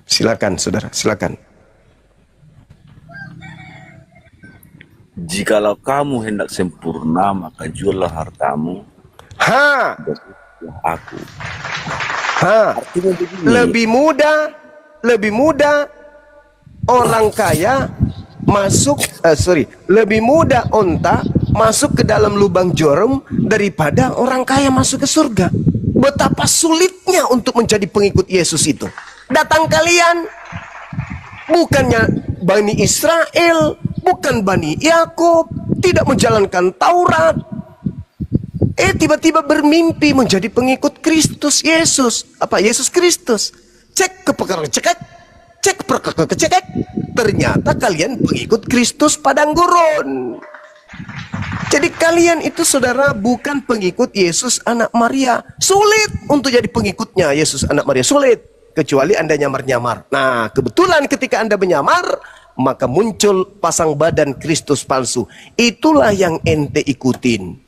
Silakan, saudara, silakan. Jikalau kamu hendak sempurna, maka juallah hartamu. Aku. Lebih mudah orang kaya lebih mudah onta masuk ke dalam lubang jarum daripada orang kaya masuk ke surga. Betapa sulitnya untuk menjadi pengikut Yesus itu. Datang kalian, bukannya Bani Israel, bukan Bani Yakub, tidak menjalankan Taurat. Tiba-tiba bermimpi menjadi pengikut Kristus Yesus. Apa? Yesus Kristus. Cek ternyata kalian pengikut Kristus padang gurun. Jadi kalian itu saudara bukan pengikut Yesus anak Maria. Sulit untuk jadi pengikutnya Yesus anak Maria, sulit. Kecuali Anda nyamar-nyamar. Nah, kebetulan ketika Anda menyamar, maka muncul pasang badan Kristus palsu. Itulah yang ente ikutin.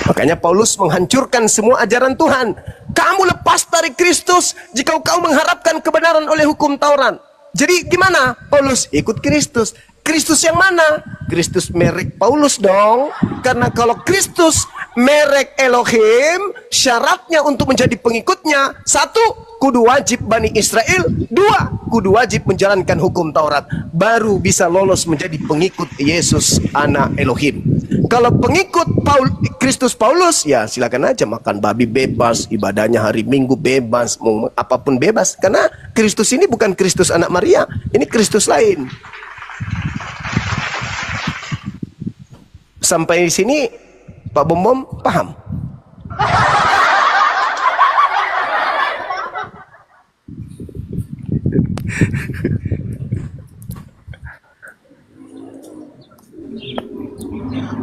Makanya Paulus menghancurkan semua ajaran Tuhan. Kamu lepas dari Kristus jika kau mengharapkan kebenaran oleh hukum Taurat. Jadi gimana? Paulus ikut Kristus. Kristus yang mana? Kristus merek Paulus dong. Karena kalau Kristus merek Elohim, syaratnya untuk menjadi pengikutnya, 1, kudu wajib Bani Israel, 2, kudu wajib menjalankan hukum Taurat. Baru bisa lolos menjadi pengikut Yesus anak Elohim. Kalau pengikut Kristus Paulus, ya silakan aja makan babi bebas, ibadahnya hari Minggu bebas, mau apapun bebas. Karena Kristus ini bukan Kristus anak Maria, ini Kristus lain. Sampai di sini Pak Bom paham?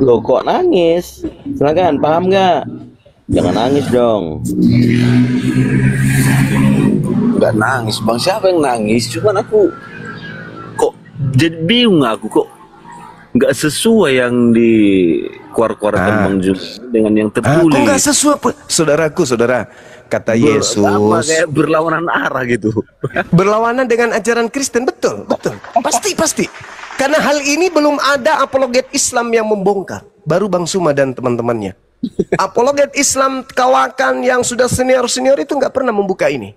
Loh kok nangis? Silakan, paham nggak? Jangan nangis dong. Nggak nangis bang, siapa yang nangis? Cuman aku kok jadi bingung, aku kok nggak sesuai yang dikeluarkan Bang Jul dengan yang tertulis. Kok nggak sesuai, saudara? Kata Yesus. Sama kayak berlawanan arah gitu. Berlawanan dengan ajaran Kristen, betul. Pasti. Karena hal ini belum ada apologet Islam yang membongkar. Baru Bang Suma dan teman-temannya. Apologet Islam kawakan yang sudah senior-senior itu nggak pernah membuka ini.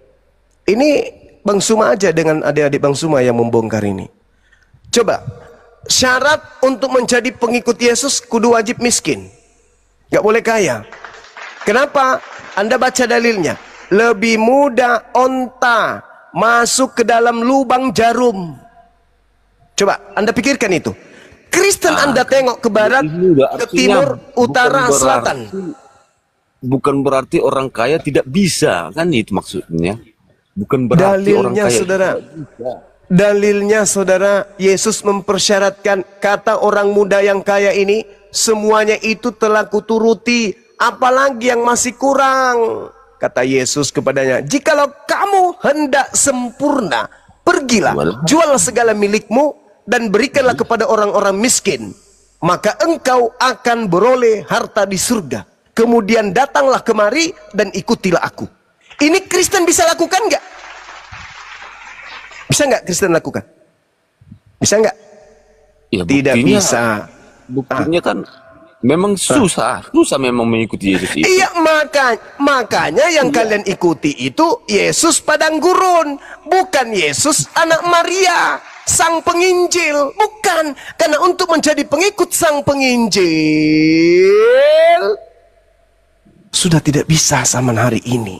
Ini Bang Suma aja dengan adik-adik Bang Suma yang membongkar ini. Coba, syarat untuk menjadi pengikut Yesus kudu wajib miskin. Nggak boleh kaya. Kenapa? Anda baca dalilnya. Lebih mudah onta masuk ke dalam lubang jarum. Coba Anda pikirkan itu. Kristen Anda tengok ke barat, ke timur, utara, selatan. Bukan berarti orang kaya tidak bisa, kan itu maksudnya. Bukan berarti orang kaya. Dalilnya saudara, Yesus mempersyaratkan, kata orang muda yang kaya ini, semuanya itu telah kuturuti, apalagi yang masih kurang. Kata Yesus kepadanya, jikalau kamu hendak sempurna, pergilah, jual segala milikmu, dan berikanlah kepada orang-orang miskin, maka engkau akan beroleh harta di surga. Kemudian datanglah kemari dan ikutilah aku. Ini Kristen bisa lakukan nggak? Bisa nggak Kristen lakukan? Bisa nggak? Ya, tidak bisa. Buktinya kan memang susah memang mengikuti Yesus itu. Iya, makanya yang kalian ikuti itu Yesus padang gurun, bukan Yesus anak Maria, sang penginjil. Bukan, karena untuk menjadi pengikut sang penginjil sudah tidak bisa zaman hari ini.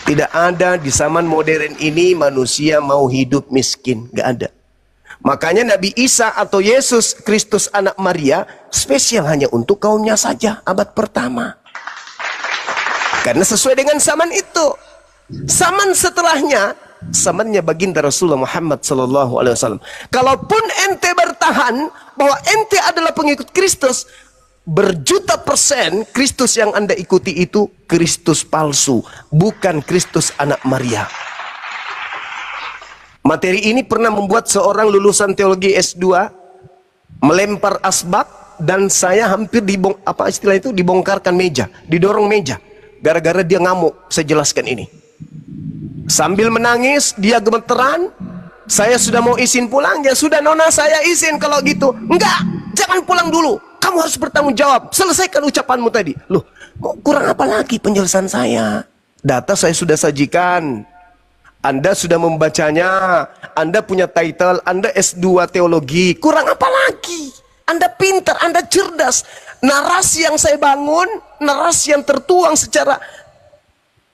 Tidak ada di zaman modern ini manusia mau hidup miskin, gak ada. Makanya Nabi Isa atau Yesus Kristus anak Maria spesial hanya untuk kaumnya saja, abad pertama. Karena sesuai dengan zaman itu. Zaman setelahnya, zamannya baginda Rasulullah Muhammad SAW. Kalaupun ente bertahan bahwa ente adalah pengikut Kristus, berjuta persen Kristus yang Anda ikuti itu Kristus palsu, bukan Kristus anak Maria. Materi ini pernah membuat seorang lulusan teologi S2 melempar asbak, dan saya hampir dibongkarkan meja, didorong meja, gara-gara dia ngamuk. Saya jelaskan ini. Sambil menangis, dia gemeteran. Saya sudah mau izin pulang, ya sudah nona saya izin kalau gitu. Enggak, jangan pulang dulu. Kamu harus bertanggung jawab. Selesaikan ucapanmu tadi. Loh, kok kurang apa lagi penjelasan saya? Data saya sudah sajikan. Anda sudah membacanya, Anda punya title, Anda S2 teologi, kurang apa lagi? Anda pintar, Anda cerdas. Narasi yang saya bangun, narasi yang tertuang secara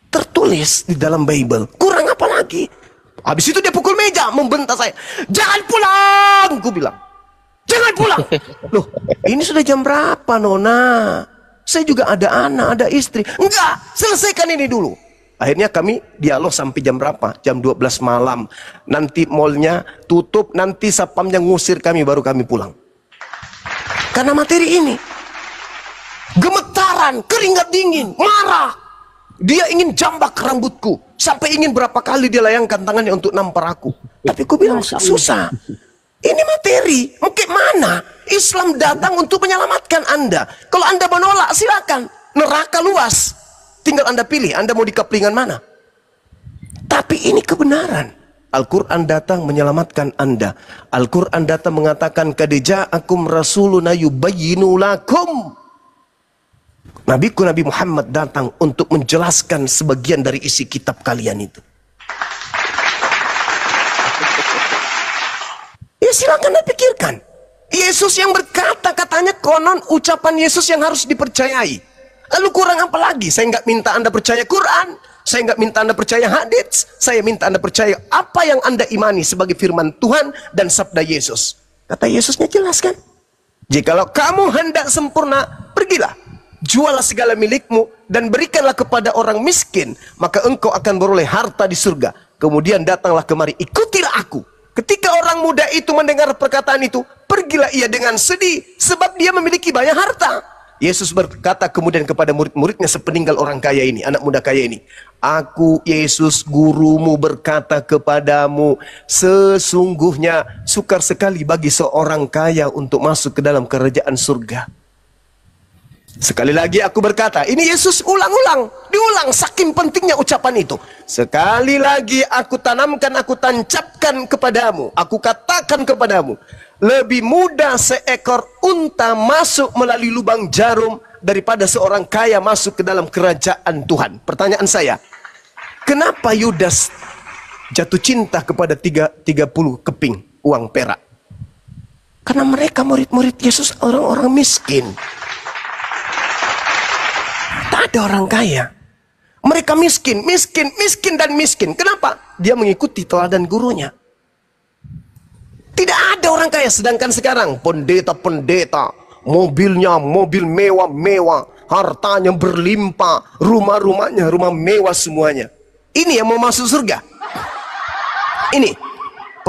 tertulis di dalam Bible, kurang apa lagi? Habis itu dia pukul meja, membentak saya. Jangan pulang, ku bilang. Jangan pulang. Loh, ini sudah jam berapa, Nona? Saya juga ada anak, ada istri. Enggak, selesaikan ini dulu. Akhirnya kami dialog sampai jam berapa? Jam 12 malam. Nanti mallnya tutup, nanti sapamnya ngusir kami, baru kami pulang. Karena materi ini. Gemetaran, keringat dingin, marah. Dia ingin jambak rambutku. Sampai ingin berapa kali dia layangkan tangannya untuk nampar aku. Tapi aku bilang, susah. Ini materi, mungkin mana? Islam datang untuk menyelamatkan Anda. Kalau Anda menolak, silakan. Neraka luas. Tinggal Anda pilih, Anda mau di kaplingan mana. Tapi ini kebenaran. Al-Quran datang menyelamatkan Anda. Al-Quran datang mengatakan, Qad ja'akum rasuluna yubayyinu lakum. Nabiku Nabi Muhammad datang untuk menjelaskan sebagian dari isi kitab kalian itu. Ya silakan Anda pikirkan. Yesus yang berkata, katanya konon ucapan Yesus yang harus dipercayai. Lalu kurang apa lagi? Saya nggak minta Anda percaya Quran. Saya nggak minta Anda percaya hadits. Saya minta Anda percaya apa yang Anda imani sebagai firman Tuhan dan sabda Yesus. Kata Yesusnya jelas kan? Jikalau kamu hendak sempurna, pergilah. Jualah segala milikmu dan berikanlah kepada orang miskin. Maka engkau akan beroleh harta di surga. Kemudian datanglah kemari, ikutilah aku. Ketika orang muda itu mendengar perkataan itu, pergilah ia dengan sedih. Sebab dia memiliki banyak harta. Yesus berkata kemudian kepada murid-muridnya sepeninggal orang kaya ini, anak muda kaya ini. Aku, Yesus, gurumu berkata kepadamu, sesungguhnya sukar sekali bagi seorang kaya untuk masuk ke dalam kerajaan surga. Sekali lagi aku berkata, ini Yesus ulang-ulang, diulang saking pentingnya ucapan itu. Sekali lagi aku tanamkan, aku tancapkan kepadamu, aku katakan kepadamu, lebih mudah seekor unta masuk melalui lubang jarum daripada seorang kaya masuk ke dalam kerajaan Tuhan. Pertanyaan saya, kenapa Yudas jatuh cinta kepada 30 keping uang perak? Karena mereka murid-murid Yesus orang-orang miskin. Tak ada orang kaya. Mereka miskin, miskin dan miskin. Kenapa? Dia mengikuti teladan gurunya. Tidak ada orang kaya. Sedangkan sekarang pendeta-pendeta, mobilnya mobil mewah-mewah, hartanya berlimpah, rumah-rumahnya rumah mewah semuanya. Ini yang mau masuk surga. Ini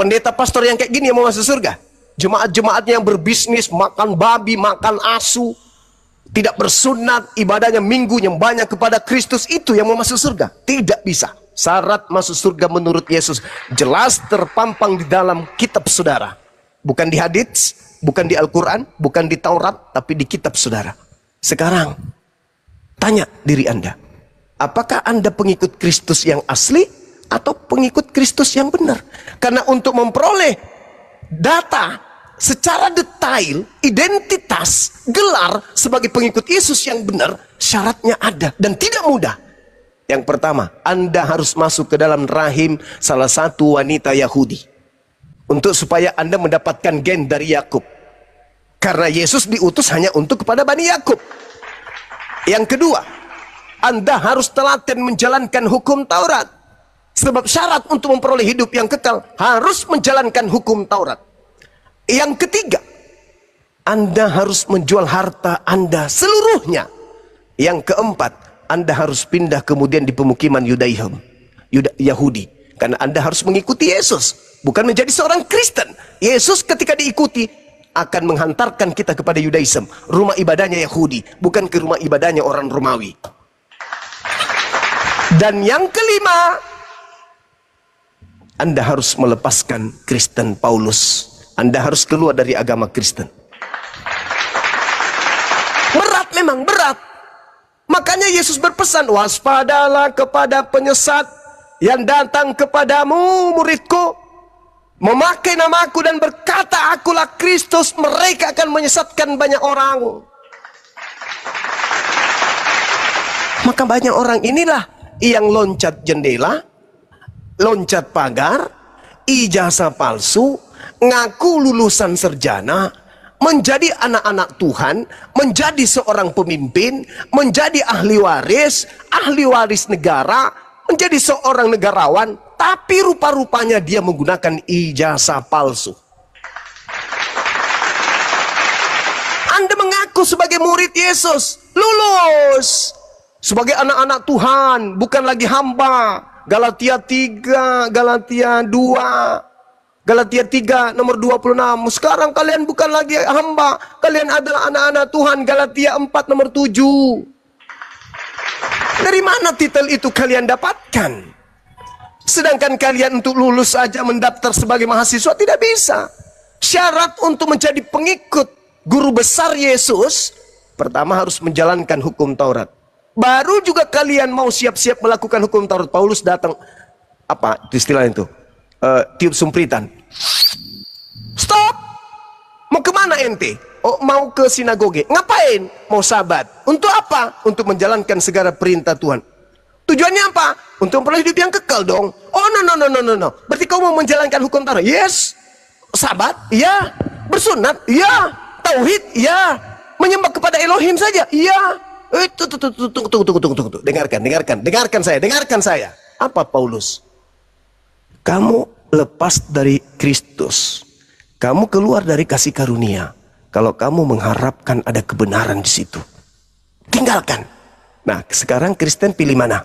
pendeta pastor yang kayak gini yang mau masuk surga. Jemaat-jemaatnya yang berbisnis, makan babi, makan asu, tidak bersunat, ibadahnya minggu yang banyak kepada Kristus, itu yang mau masuk surga. Tidak bisa. Syarat masuk surga menurut Yesus jelas terpampang di dalam kitab saudara. Bukan di hadits, bukan di Al-Quran, bukan di Taurat, tapi di kitab saudara. Sekarang, tanya diri Anda. Apakah Anda pengikut Kristus yang asli atau pengikut Kristus yang benar? Karena untuk memperoleh data secara detail, identitas, gelar sebagai pengikut Yesus yang benar, syaratnya ada dan tidak mudah. Yang pertama, Anda harus masuk ke dalam rahim salah satu wanita Yahudi. Untuk supaya Anda mendapatkan gen dari Yakub. Karena Yesus diutus hanya untuk kepada Bani Yakub. Yang kedua, Anda harus telaten menjalankan hukum Taurat. Sebab syarat untuk memperoleh hidup yang kekal harus menjalankan hukum Taurat. Yang ketiga, Anda harus menjual harta Anda seluruhnya. Yang keempat, Anda harus pindah kemudian di pemukiman Yahudi. Karena Anda harus mengikuti Yesus, bukan menjadi seorang Kristen. Yesus ketika diikuti akan menghantarkan kita kepada Yudaism, rumah ibadahnya Yahudi, bukan ke rumah ibadahnya orang Romawi. Dan yang kelima, Anda harus melepaskan Kristen Paulus. Anda harus keluar dari agama Kristen. Berat, memang berat. Makanya Yesus berpesan, waspadalah kepada penyesat yang datang kepadamu, muridku, memakai namaku dan berkata, akulah Kristus. Mereka akan menyesatkan banyak orang. Maka banyak orang inilah yang loncat jendela, loncat pagar, ijazah palsu, ngaku lulusan sarjana, menjadi anak-anak Tuhan, menjadi seorang pemimpin, menjadi ahli waris negara, menjadi seorang negarawan, tapi rupa-rupanya dia menggunakan ijazah palsu. Anda mengaku sebagai murid Yesus, lulus sebagai anak-anak Tuhan, bukan lagi hamba. Galatia 3, Galatia 2, Galatia 3 nomor 26. Sekarang kalian bukan lagi hamba, kalian adalah anak-anak Tuhan. Galatia 4 nomor 7. Dari mana titel itu kalian dapatkan? Sedangkan kalian untuk lulus saja mendaftar sebagai mahasiswa tidak bisa. Syarat untuk menjadi pengikut guru besar Yesus, pertama harus menjalankan hukum Taurat. Baru juga kalian mau siap-siap melakukan hukum Taurat. Paulus datang, apa istilah itu? Tiup sumpritan. Stop! Mau kemana ente? Oh, mau ke sinagoge. Ngapain? Mau sabat. Untuk apa? Untuk menjalankan segala perintah Tuhan. Tujuannya apa? Untuk memperoleh hidup yang kekal dong. Oh no. Berarti kau mau menjalankan hukum Taurat? Yes. Sabat? Iya. Bersunat? Iya. Tauhid? Iya. Menyembah kepada Elohim saja? Iya. Tunggu. Dengarkan saya. Apa Paulus? Kamu lepas dari Kristus. Kamu keluar dari kasih karunia. Kalau kamu mengharapkan ada kebenaran di situ, tinggalkan. Nah, sekarang Kristen pilih mana?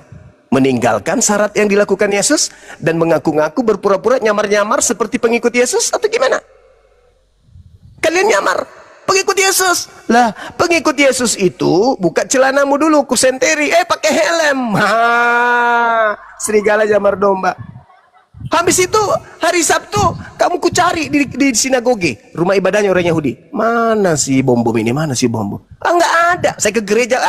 Meninggalkan syarat yang dilakukan Yesus dan mengaku-ngaku berpura-pura nyamar-nyamar seperti pengikut Yesus atau gimana? Kalian nyamar pengikut Yesus. Lah, pengikut Yesus itu buka celanamu dulu, kusenteri, pakai helm. Serigala jamar domba. Habis itu hari Sabtu kamu kucari di sinagoge, rumah ibadahnya orang Yahudi. Mana si bom ini? Mana si bom? Enggak ada. Saya ke gereja.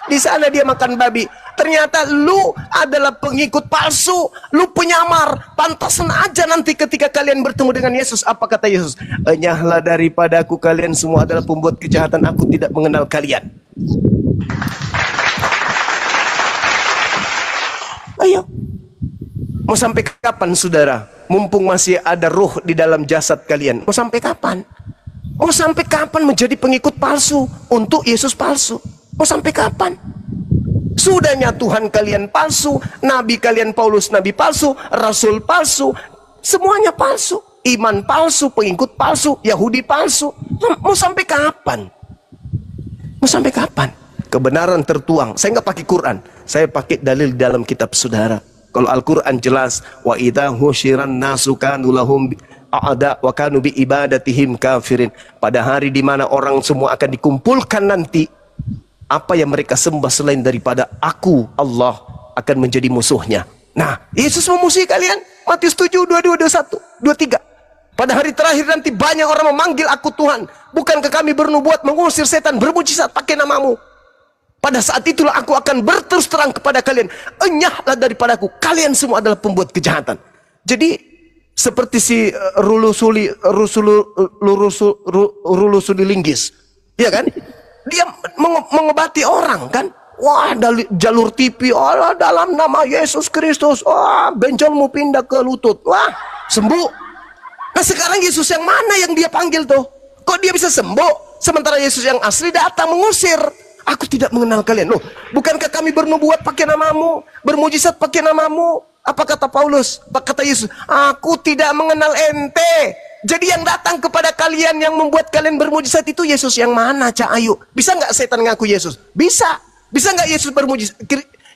Di sana dia makan babi. Ternyata lu adalah pengikut palsu, lu penyamar. Pantasan aja nanti ketika kalian bertemu dengan Yesus. Apa kata Yesus? Enyahlah daripadaku, kalian semua adalah pembuat kejahatan. Aku tidak mengenal kalian. Ayo. Mau sampai kapan saudara? Mumpung masih ada roh di dalam jasad kalian. Mau sampai kapan? Mau sampai kapan menjadi pengikut palsu untuk Yesus palsu? Mau sampai kapan? Sudahnya Tuhan kalian palsu, nabi kalian Paulus nabi palsu, rasul palsu, semuanya palsu. Iman palsu, pengikut palsu, Yahudi palsu. Mau sampai kapan? Mau sampai kapan? Kebenaran tertuang. Saya nggak pakai Quran, saya pakai dalil dalam kitab saudara. Kalau Al-Quran jelas, wa idza husyiran nasu kanu lahum a'da wa kanu bi ibadatihim kafirin. Pada hari di mana orang semua akan dikumpulkan nanti, apa yang mereka sembah selain daripada aku, Allah, akan menjadi musuhnya. Nah, Yesus memusuhi kalian. Matius 7, 22, 21, 23. Pada hari terakhir nanti banyak orang memanggil aku Tuhan. Bukankah kami bernubuat mengusir setan, bermujizat pakai namamu? Pada saat itulah aku akan berterus terang kepada kalian, enyahlah daripadaku, kalian semua adalah pembuat kejahatan. Jadi seperti si Rulusuli Linggis, ya kan? Dia mengobati orang kan? Wah, dari jalur TV, Allah dalam nama Yesus Kristus, wah benjolmu pindah ke lutut, wah sembuh. Nah sekarang Yesus yang mana yang dia panggil tuh? Kok dia bisa sembuh? Sementara Yesus yang asli datang mengusir. Aku tidak mengenal kalian. Loh, bukankah kami bernubuat pakai namamu, bermujizat pakai namamu? Apa kata Paulus? Apa kata Yesus? Aku tidak mengenal ente. Jadi yang datang kepada kalian yang membuat kalian bermujizat itu Yesus yang mana, Cak Ayu? Bisa nggak setan ngaku Yesus? Bisa. Bisa nggak Yesus bermujizat?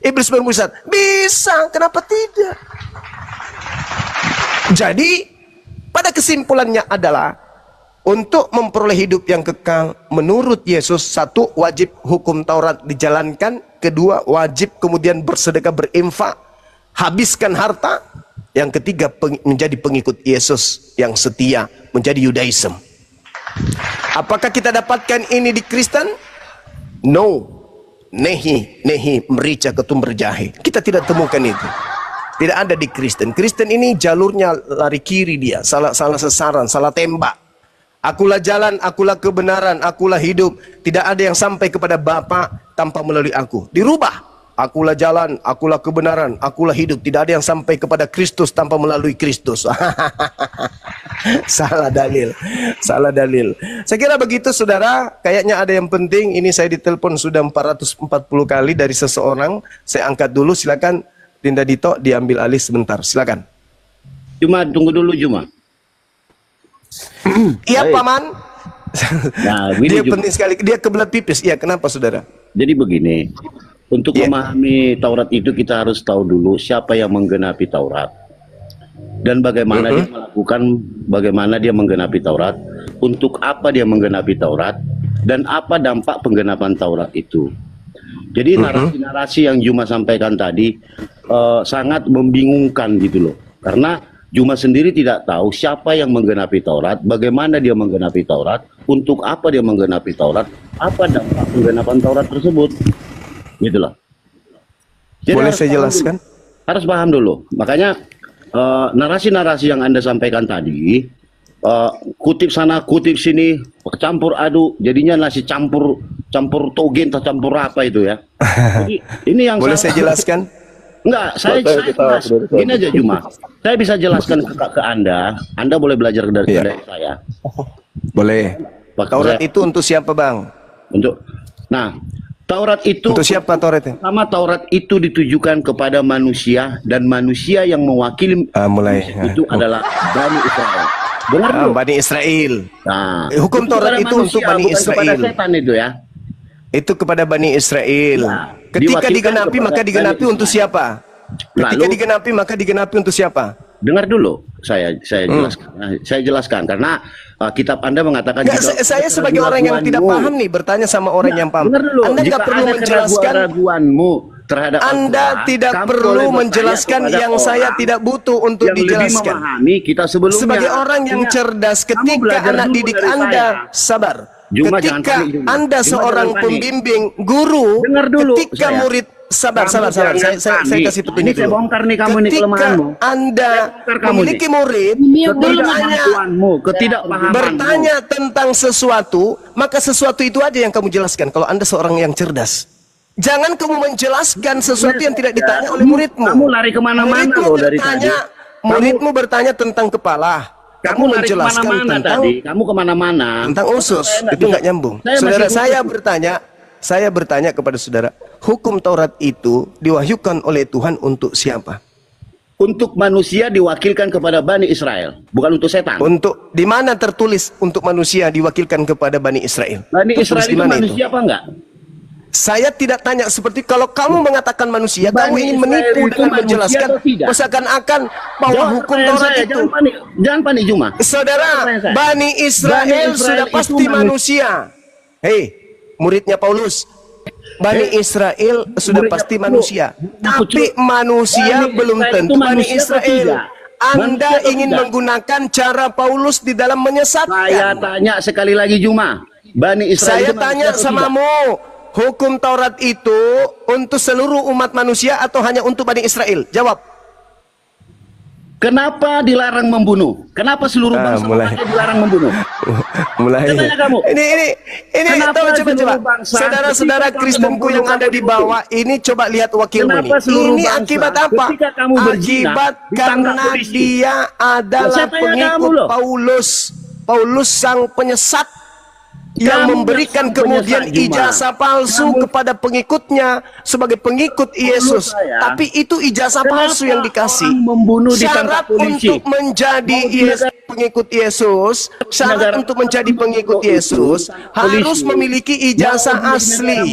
Iblis bermujizat? Bisa. Kenapa tidak? Jadi pada kesimpulannya adalah untuk memperoleh hidup yang kekal menurut Yesus, satu, wajib hukum Taurat dijalankan. Kedua, wajib kemudian bersedekah, berinfak, habiskan harta. Yang ketiga, menjadi pengikut Yesus yang setia, menjadi Yudaism. Apakah kita dapatkan ini di Kristen? No. Nehi merica ketumber jahe. Kita tidak temukan itu. Tidak ada di Kristen. Kristen ini jalurnya lari kiri dia, salah sasaran, salah tembak. Akulah jalan, akulah kebenaran, akulah hidup. Tidak ada yang sampai kepada Bapa tanpa melalui aku. Dirubah. Akulah jalan, akulah kebenaran, akulah hidup. Tidak ada yang sampai kepada Kristus tanpa melalui Kristus. Salah dalil. Salah dalil. Saya kira begitu saudara. Kayaknya ada yang penting. Ini saya ditelepon sudah 440 kali dari seseorang. Saya angkat dulu. Silakan Dinda Dito diambil alih sebentar. Silakan. Cuma tunggu dulu Juma. Iya Paman. Nah, dia penting sekali. Dia kebelat pipis. Iya, kenapa saudara? Jadi begini. Untuk memahami Taurat itu kita harus tahu dulu siapa yang menggenapi Taurat. Dan bagaimana dia melakukan, bagaimana dia menggenapi Taurat, untuk apa dia menggenapi Taurat, dan apa dampak penggenapan Taurat itu. Jadi narasi-narasi yang Juma sampaikan tadi sangat membingungkan gitu loh. Karena Juma sendiri tidak tahu siapa yang menggenapi Taurat, bagaimana dia menggenapi Taurat, untuk apa dia menggenapi Taurat, apa dampak penggenapan Taurat tersebut. Gitu loh. Jadi boleh saya jelaskan? Harus paham dulu. Makanya narasi-narasi yang Anda sampaikan tadi, kutip sana, kutip sini, campur aduk, jadinya nasi campur togen atau campur apa itu ya. Jadi ini yang boleh saya jelaskan? Enggak, saya gini aja Juma. Saya bisa jelaskan ke Anda. Anda boleh belajar dari saya. Boleh. Taurat itu untuk siapa, Bang? Taurat itu untuk siapa Tauratnya? Sama Taurat itu ditujukan kepada manusia, dan manusia yang mewakili itu adalah Bani Israel. Benar dulu. Bani Israel. Nah, hukum Taurat itu untuk Bani Israel. Kepada setan itu ya. Itu kepada Bani Israel. Nah, ketika digenapi maka digenapi untuk siapa? Ketika digenapi maka digenapi untuk siapa? Dengar dulu, saya jelaskan. Saya jelaskan karena kitab Anda mengatakan. Saya sebagai orang yang tidak paham nih bertanya sama orang yang paham. Anda tidak perlu menjelaskan keraguanmu terhadap Anda tidak perlu menjelaskan yang saya tidak butuh untuk dijelaskan. Kita sebagai orang yang cerdas, ketika anak didik Anda sabar. Ketika Anda seorang pembimbing, guru, ketika murid sabar. Saya kasih petunjuk dulu. Ketika Anda memiliki murid bertanya tentang sesuatu, maka sesuatu itu aja yang kamu jelaskan. Kalau Anda seorang yang cerdas, jangan kamu menjelaskan sesuatu yang tidak ditanya oleh muridmu. Kamu lari kemana-mana loh dari tadi. Muridmu bertanya tentang kepala. Kamu menjelaskan tentang kamu kemana-mana tentang usus. Itu nggak nyambung. Saudara, saya bertanya kepada saudara, hukum Taurat itu diwahyukan oleh Tuhan untuk siapa? Untuk manusia diwakilkan kepada Bani Israel, bukan untuk setan. Untuk di mana tertulis untuk manusia diwakilkan kepada Bani Israel? Bani Israel itu manusia apa enggak? Saya tidak tanya seperti kalau kamu mengatakan manusia, kamu ingin menipu dengan menjelaskan seakan-akan bahwa hukum Taurat itu. Jangan panik Juma. Saudara, Bani Israel sudah pasti manusia. Hei, muridnya Paulus. Bani Israel sudah pasti manusia. Tapi manusia belum tentu Bani Israel. Anda ingin menggunakan cara Paulus di dalam menyesatkan. Saya tanya sekali lagi Juma. Bani Israel. Saya tanya samamu. Hukum Taurat itu untuk seluruh umat manusia atau hanya untuk Bani Israel? Jawab. Kenapa dilarang membunuh? Kenapa seluruh bangsa dilarang membunuh? Ini coba. Saudara-saudara Kristenku yang ada di bawah ini coba lihat wakilmu ini. Ini akibat apa? Akibat karena dia adalah pengikut Paulus. Paulus sang penyesat yang memberikan kemudian ijazah palsu kepada pengikutnya sebagai pengikut Yesus. Tapi itu ijazah palsu yang dikasih. Syarat untuk menjadi pengikut Yesus, syarat untuk menjadi pengikut Yesus harus memiliki ijazah asli.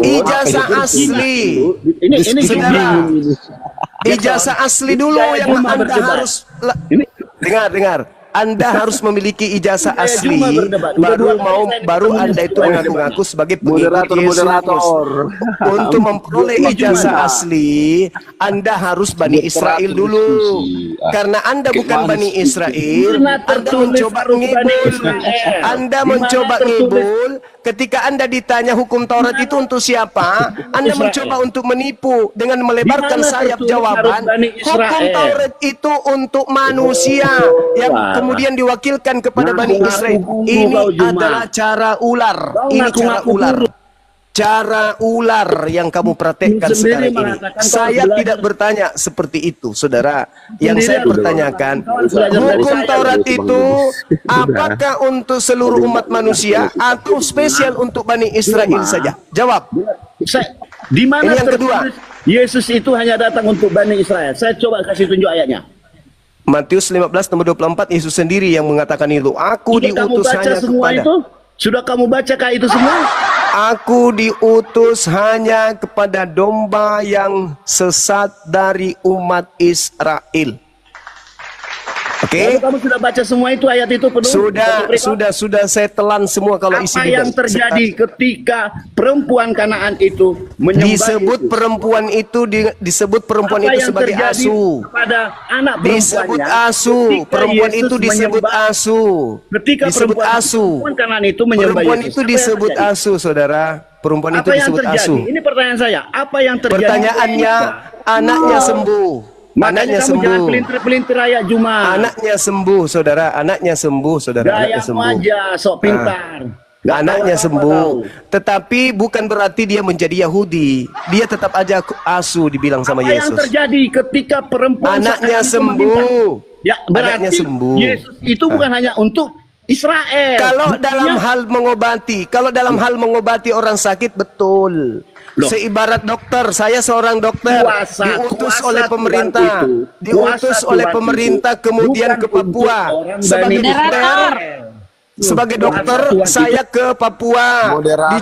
Ijazah asli. Saudara, ijazah asli dulu yang Anda harus dengar. Anda harus memiliki ijazah asli, baru Anda itu mengaku-ngaku sebagai pengikut Yesus. Untuk memperoleh ijazah asli, Anda harus Bani Israel dulu. Karena Anda bukan Bani Israel, Anda mencoba ngibul. Anda mencoba ngibul. Ketika Anda ditanya hukum Taurat itu untuk siapa, Anda mencoba untuk menipu dengan melebarkan sayap jawaban. Hukum Taurat itu untuk manusia yang kemudian diwakilkan kepada Bani Israel. Ini adalah cara ular. Ini cara ular. Cara ular yang kamu praktekkan sekarang ini. Saya tidak bertanya seperti itu, saudara. Yang saya pertanyakan, hukum Taurat itu apakah untuk seluruh umat manusia atau spesial untuk Bani Israel saja? Jawab. Di mana ini yang kedua. Yesus itu hanya datang untuk Bani Israel. Saya coba kasih tunjuk ayatnya. Matius 15 nomor 24, Yesus sendiri yang mengatakan itu. Aku diutus hanya kepada. Sudah kamu bacakah itu semua? Aku diutus hanya kepada domba yang sesat dari umat Israel. Oke? Kamu sudah baca semua itu, ayat itu penuh? Sudah saya telan semua kalau isi apa yang terjadi ketika perempuan Kanaan itu disebut perempuan itu disebut perempuan itu sebagai asu. Pada anak disebut asu. Perempuan itu disebut asu. Ketika disebut asu. Perempuan Kanaan itu menyembah perempuan itu disebut asu, saudara. Perempuan itu disebut asu. Ini pertanyaan saya. Apa yang terjadi? Pertanyaannya, anaknya sembuh. Anaknya sembuh. Pelintir ayat Jumat. Anaknya sembuh, saudara. Anaknya sembuh, saudara. Anaknya sembuh. aja, sok pintar. Anaknya sembuh. Tetapi bukan berarti dia menjadi Yahudi. Dia tetap aja asu dibilang sama Yesus. Apa yang terjadi ketika perempuan anaknya sembuh? Ya, berarti anaknya sembuh. Yesus itu bukan hanya untuk Israel. Kalau dalam hal mengobati orang sakit, betul. Seibarat dokter, saya seorang dokter diutus oleh pemerintah, kemudian ke Papua sebagai dokter saya ke Papua.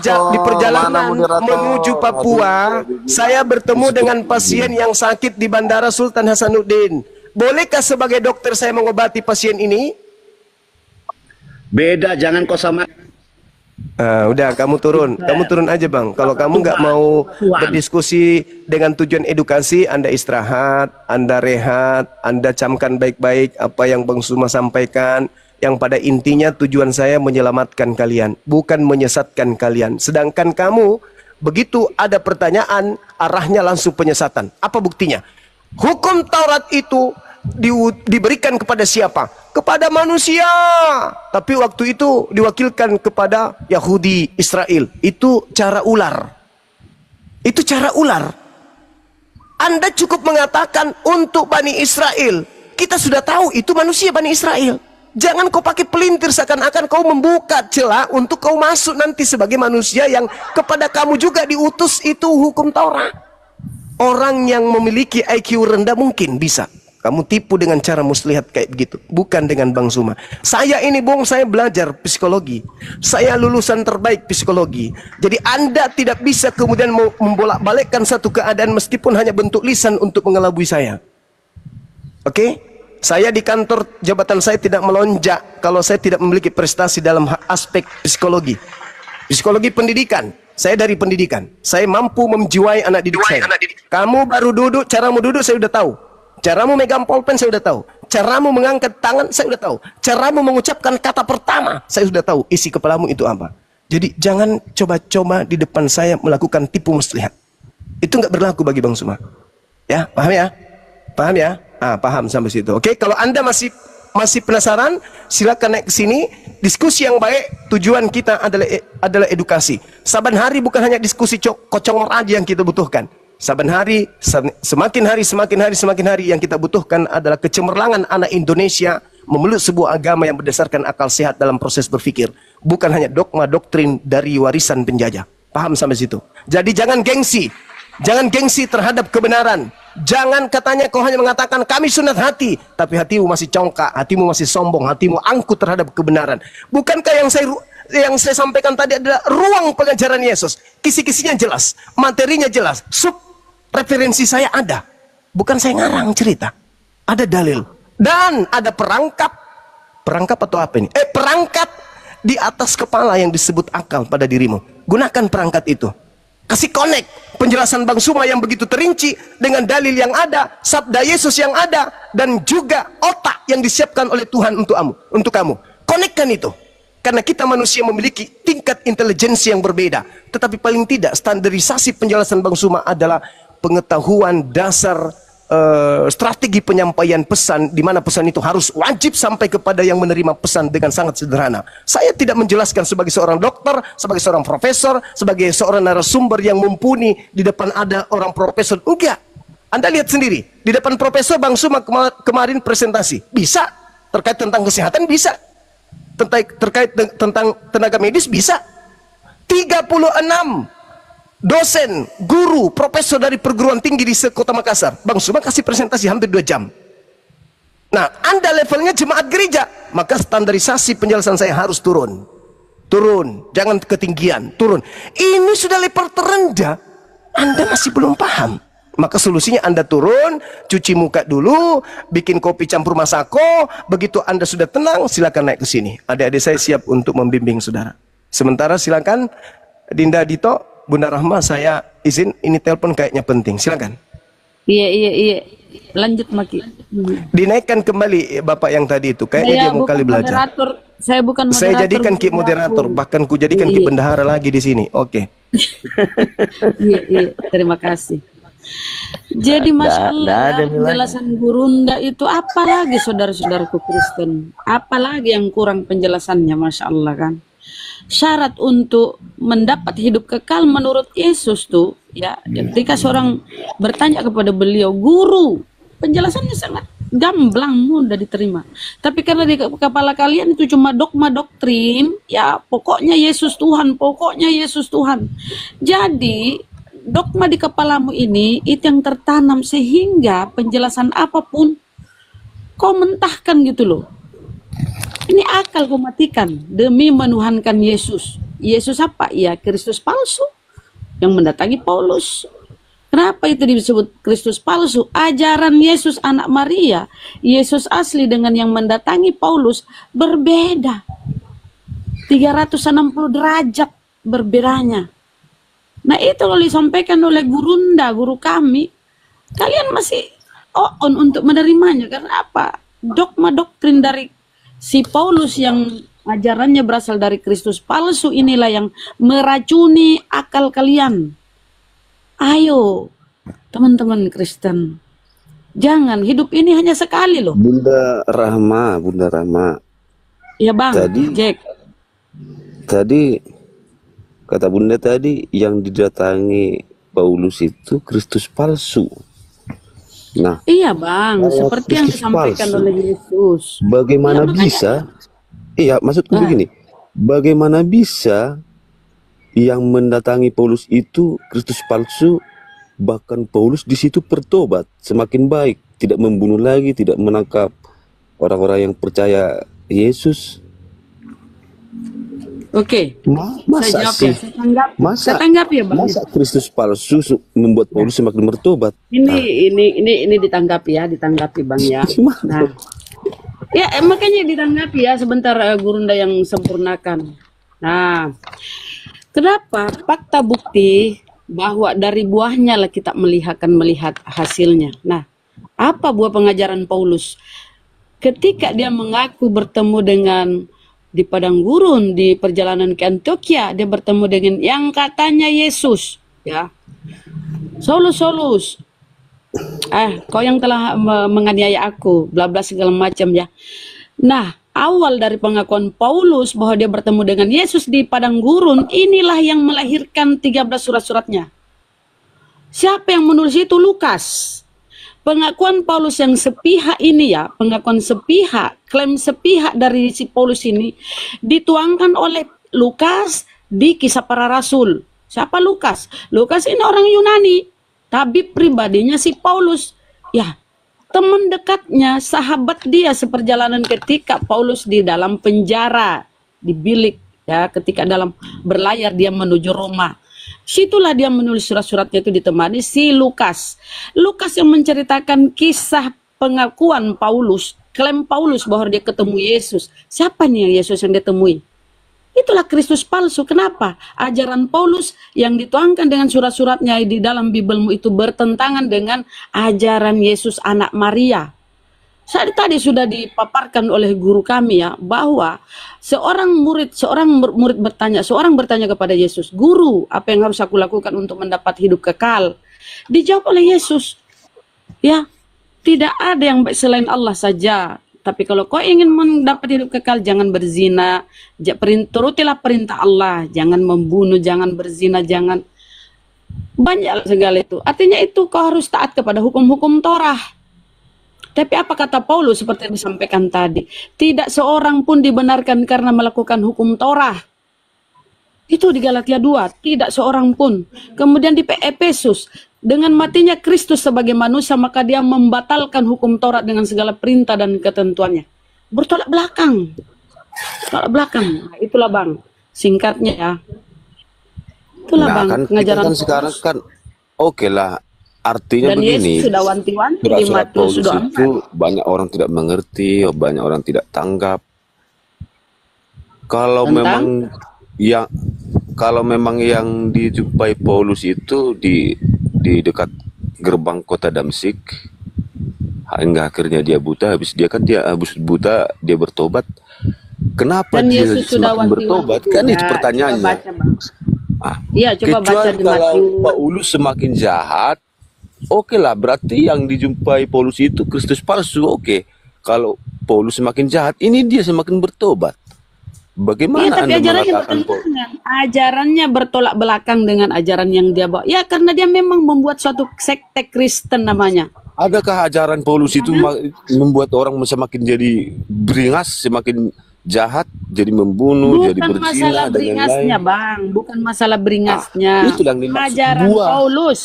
Di perjalanan menuju Papua saya bertemu dengan pasien yang sakit di Bandara Sultan Hasanuddin. Bolehkah sebagai dokter saya mengobati pasien ini? Beda, jangan kau sama. Udah kamu turun aja bang. Kalau kamu nggak mau berdiskusi dengan tujuan edukasi, Anda istirahat, Anda rehat, Anda camkan baik-baik apa yang Bang Suma sampaikan. Yang pada intinya tujuan saya menyelamatkan kalian, bukan menyesatkan kalian. Sedangkan kamu begitu ada pertanyaan, arahnya langsung penyesatan. Apa buktinya? Hukum Taurat itu diberikan kepada siapa? Kepada manusia. Tapi waktu itu diwakilkan kepada Yahudi Israel. Itu cara ular. Itu cara ular. Anda cukup mengatakan untuk Bani Israel. Kita sudah tahu itu manusia Bani Israel. Jangan kau pakai pelintir seakan-akan kau membuka celah untuk kau masuk nanti sebagai manusia yang kepada kamu juga diutus itu hukum Taurat. Orang yang memiliki IQ rendah mungkin bisa kamu tipu dengan cara muslihat kayak begitu, bukan dengan Bang Suma. Saya ini saya belajar psikologi. Saya lulusan terbaik psikologi. Jadi Anda tidak bisa kemudian membolak-balikkan satu keadaan meskipun hanya bentuk lisan untuk mengelabui saya. Oke? Saya di kantor jabatan saya tidak melonjak kalau saya tidak memiliki prestasi dalam aspek psikologi. Psikologi pendidikan. Saya dari pendidikan. Saya mampu menjiwai anak didik saya. Kamu baru duduk, caramu duduk saya sudah tahu. Caramu megang pulpen saya sudah tahu. Caramu mengangkat tangan saya sudah tahu. Caramu mengucapkan kata pertama saya sudah tahu. Isi kepalamu itu apa. Jadi jangan coba-coba di depan saya melakukan tipu muslihat. Itu nggak berlaku bagi Bang Suma. Ya, paham ya? Paham ya? Paham sampai situ. Oke, kalau Anda masih penasaran, silakan naik ke sini. Diskusi yang baik, tujuan kita adalah edukasi. Saban hari bukan hanya diskusi kocong aja yang kita butuhkan. Saban hari, semakin hari yang kita butuhkan adalah kecemerlangan anak Indonesia memeluk sebuah agama yang berdasarkan akal sehat dalam proses berpikir. Bukan hanya dogma doktrin dari warisan penjajah. Paham sampai situ? Jadi jangan gengsi. Jangan gengsi terhadap kebenaran. Jangan katanya kau hanya mengatakan kami sunat hati, tapi hatimu masih congkak, hatimu masih sombong, hatimu angkuh terhadap kebenaran. Bukankah yang saya sampaikan tadi adalah ruang pengajaran Yesus? Kisi-kisinya jelas, materinya jelas, referensi saya ada. Bukan saya ngarang cerita. Ada dalil. Dan ada perangkap. Perangkap atau apa ini? Perangkat di atas kepala yang disebut akal pada dirimu. Gunakan perangkat itu. Kasih connect penjelasan Bang Suma yang begitu terinci dengan dalil yang ada, sabda Yesus yang ada, dan juga otak yang disiapkan oleh Tuhan untuk kamu. Konekkan itu. Karena kita manusia memiliki tingkat intelijensi yang berbeda. Tetapi paling tidak standarisasi penjelasan Bang Suma adalah pengetahuan dasar strategi penyampaian pesan, di mana pesan itu harus wajib sampai kepada yang menerima pesan dengan sangat sederhana. Saya tidak menjelaskan sebagai seorang dokter, sebagai seorang profesor, sebagai seorang narasumber yang mumpuni di depan ada orang profesor. Enggak. Anda lihat sendiri, di depan profesor Bang Suma kemarin presentasi. Bisa terkait tentang kesehatan, bisa. Terkait tentang tenaga medis, bisa. 36 dosen, guru, profesor dari perguruan tinggi di Kota Makassar. Bang Suma kasih presentasi hampir 2 jam. Nah, Anda levelnya jemaat gereja, maka standarisasi penjelasan saya harus turun. Turun, jangan ketinggian, turun. Ini sudah level terendah, Anda masih belum paham. Maka solusinya Anda turun, cuci muka dulu, bikin kopi campur masako. Begitu Anda sudah tenang, silakan naik ke sini. Adik-adik saya siap untuk membimbing saudara. Sementara silakan Dinda Dito, Bunda Rahma, saya izin, ini telepon kayaknya penting. Silakan. Iya. Lanjut, Maki. Dinaikkan kembali Bapak yang tadi itu. Kayaknya dia mau kali belajar. Saya bukan moderator. Saya jadikan Ki moderator, bahkan ku jadikan Ki bendahara lagi di sini. Oke. Iya. Terima kasih. Jadi masalah penjelasan Gurunda itu apalagi saudara-saudaraku Kristen? Apalagi yang kurang penjelasannya, Masya Allah kan? Syarat untuk mendapat hidup kekal menurut Yesus tuh ya, ketika seorang bertanya kepada beliau, guru, penjelasannya sangat gamblang, mudah diterima. Tapi karena di kepala kalian itu cuma dogma doktrin, ya pokoknya Yesus Tuhan, pokoknya Yesus Tuhan. Jadi dogma di kepalamu ini itu yang tertanam sehingga penjelasan apapun kau mentahkan gitu loh. Ini akal kau matikan demi menuhankan Yesus. Yesus apa? Ya Kristus palsu yang mendatangi Paulus. Kenapa itu disebut Kristus palsu? Ajaran Yesus anak Maria, Yesus asli dengan yang mendatangi Paulus berbeda. 360 derajat berbedanya. Nah itu kalau disampaikan oleh Gurunda, guru kami, kalian masih on untuk menerimanya. Karena apa? Dogma doktrin dari si Paulus yang ajarannya berasal dari Kristus palsu inilah yang meracuni akal kalian. Ayo teman-teman Kristen, jangan, hidup ini hanya sekali loh. Bunda Rahma. Ya Bang, Jack. Tadi kata Bunda tadi yang didatangi Paulus itu Kristus palsu. Nah, iya Bang, seperti yang disampaikan oleh Yesus. Bagaimana bisa? Iya, maksudku begini. Bagaimana bisa yang mendatangi Paulus itu Kristus palsu, bahkan Paulus di situ bertobat, semakin baik, tidak membunuh lagi, tidak menangkap orang-orang yang percaya Yesus. Oke, masa saya jawab sih? ya, saya tanggap ya Bang. Masa Kristus palsu membuat Paulus semakin bertobat? Ini ditanggapi Bang ya. Nah, ya makanya ditanggapi ya sebentar, Gurunda yang sempurnakan. Nah, kenapa? Fakta bukti bahwa dari buahnya lah kita melihat hasilnya. Nah, apa buah pengajaran Paulus? Ketika dia mengaku bertemu dengan di padang gurun, di perjalanan ke Antioquia, dia bertemu dengan yang katanya Yesus, ya. Saulus, kau yang telah menganiaya aku, bla bla segala macam ya. Nah, awal dari pengakuan Paulus bahwa dia bertemu dengan Yesus di padang gurun, inilah yang melahirkan 13 surat-suratnya. Siapa yang menulis itu? Lukas. Pengakuan Paulus yang sepihak ini ya, pengakuan sepihak, klaim sepihak dari si Paulus ini dituangkan oleh Lukas di Kisah Para Rasul. Siapa Lukas? Lukas ini orang Yunani, tabib pribadinya si Paulus. Ya, teman dekatnya, sahabat dia seperjalanan ketika Paulus di dalam penjara, di bilik ya, ketika dalam berlayar dia menuju Roma. Situlah dia menulis surat-suratnya itu ditemani si Lukas. Lukas yang menceritakan kisah pengakuan Paulus, klaim Paulus bahwa dia ketemu Yesus. Siapa nih yang Yesus yang ditemui? Itulah Kristus palsu. Kenapa? Ajaran Paulus yang dituangkan dengan surat-suratnya di dalam Bibelmu itu bertentangan dengan ajaran Yesus anak Maria. Tadi sudah dipaparkan oleh guru kami ya, bahwa seorang murid bertanya kepada Yesus, "Guru, apa yang harus aku lakukan untuk mendapat hidup kekal?" Dijawab oleh Yesus, ya, Tidak ada yang baik selain Allah saja. Tapi kalau kau ingin mendapat hidup kekal, jangan berzina. Turutilah perintah Allah. Jangan membunuh, jangan berzina, jangan... Banyak segala itu. Artinya itu kau harus taat kepada hukum-hukum Torah. Tapi apa kata Paulus seperti yang disampaikan tadi? Tidak seorang pun dibenarkan karena melakukan hukum Torah. Itu di Galatia 2. Tidak seorang pun. Kemudian di Efesus. Dengan matinya Kristus sebagai manusia, maka dia membatalkan hukum Taurat dengan segala perintah dan ketentuannya. Bertolak belakang. Bertolak belakang. Nah, itulah Bang. Singkatnya ya. Itulah Bang. Kan Pengajaran kita kan sekarang kan oke lah. Artinya dan begini. Yesus sudah wanti-wanti di Surat Matius Paulus itu banyak orang tidak mengerti, banyak orang tidak tanggap. Kalau memang yang dijumpai Paulus itu di dekat gerbang kota Damsik, hingga akhirnya dia buta. Habis buta dia bertobat. Kenapa dan dia Yesus sudah semakin bertobat? Kan itu pertanyaannya. Iya, coba baca Kecuali di kalau Matius. Paulus semakin jahat, oke lah, berarti yang dijumpai Paulus itu Kristus palsu. Oke, kalau Paulus semakin jahat, ini dia semakin bertobat. Bagaimana tapi Anda ajarannya mengatakan bertentangan. Ajarannya bertolak belakang dengan ajaran yang dia bawa. Ya, karena dia memang membuat suatu sekte Kristen namanya. adakah ajaran Paulus itu membuat orang semakin jadi beringas, semakin jahat, jadi membunuh, jadi Bukan berzina masalah dan beringasnya, lain-lain? Bang. Bukan masalah beringasnya. Itu yang dimaksud Ajaran buah. Paulus.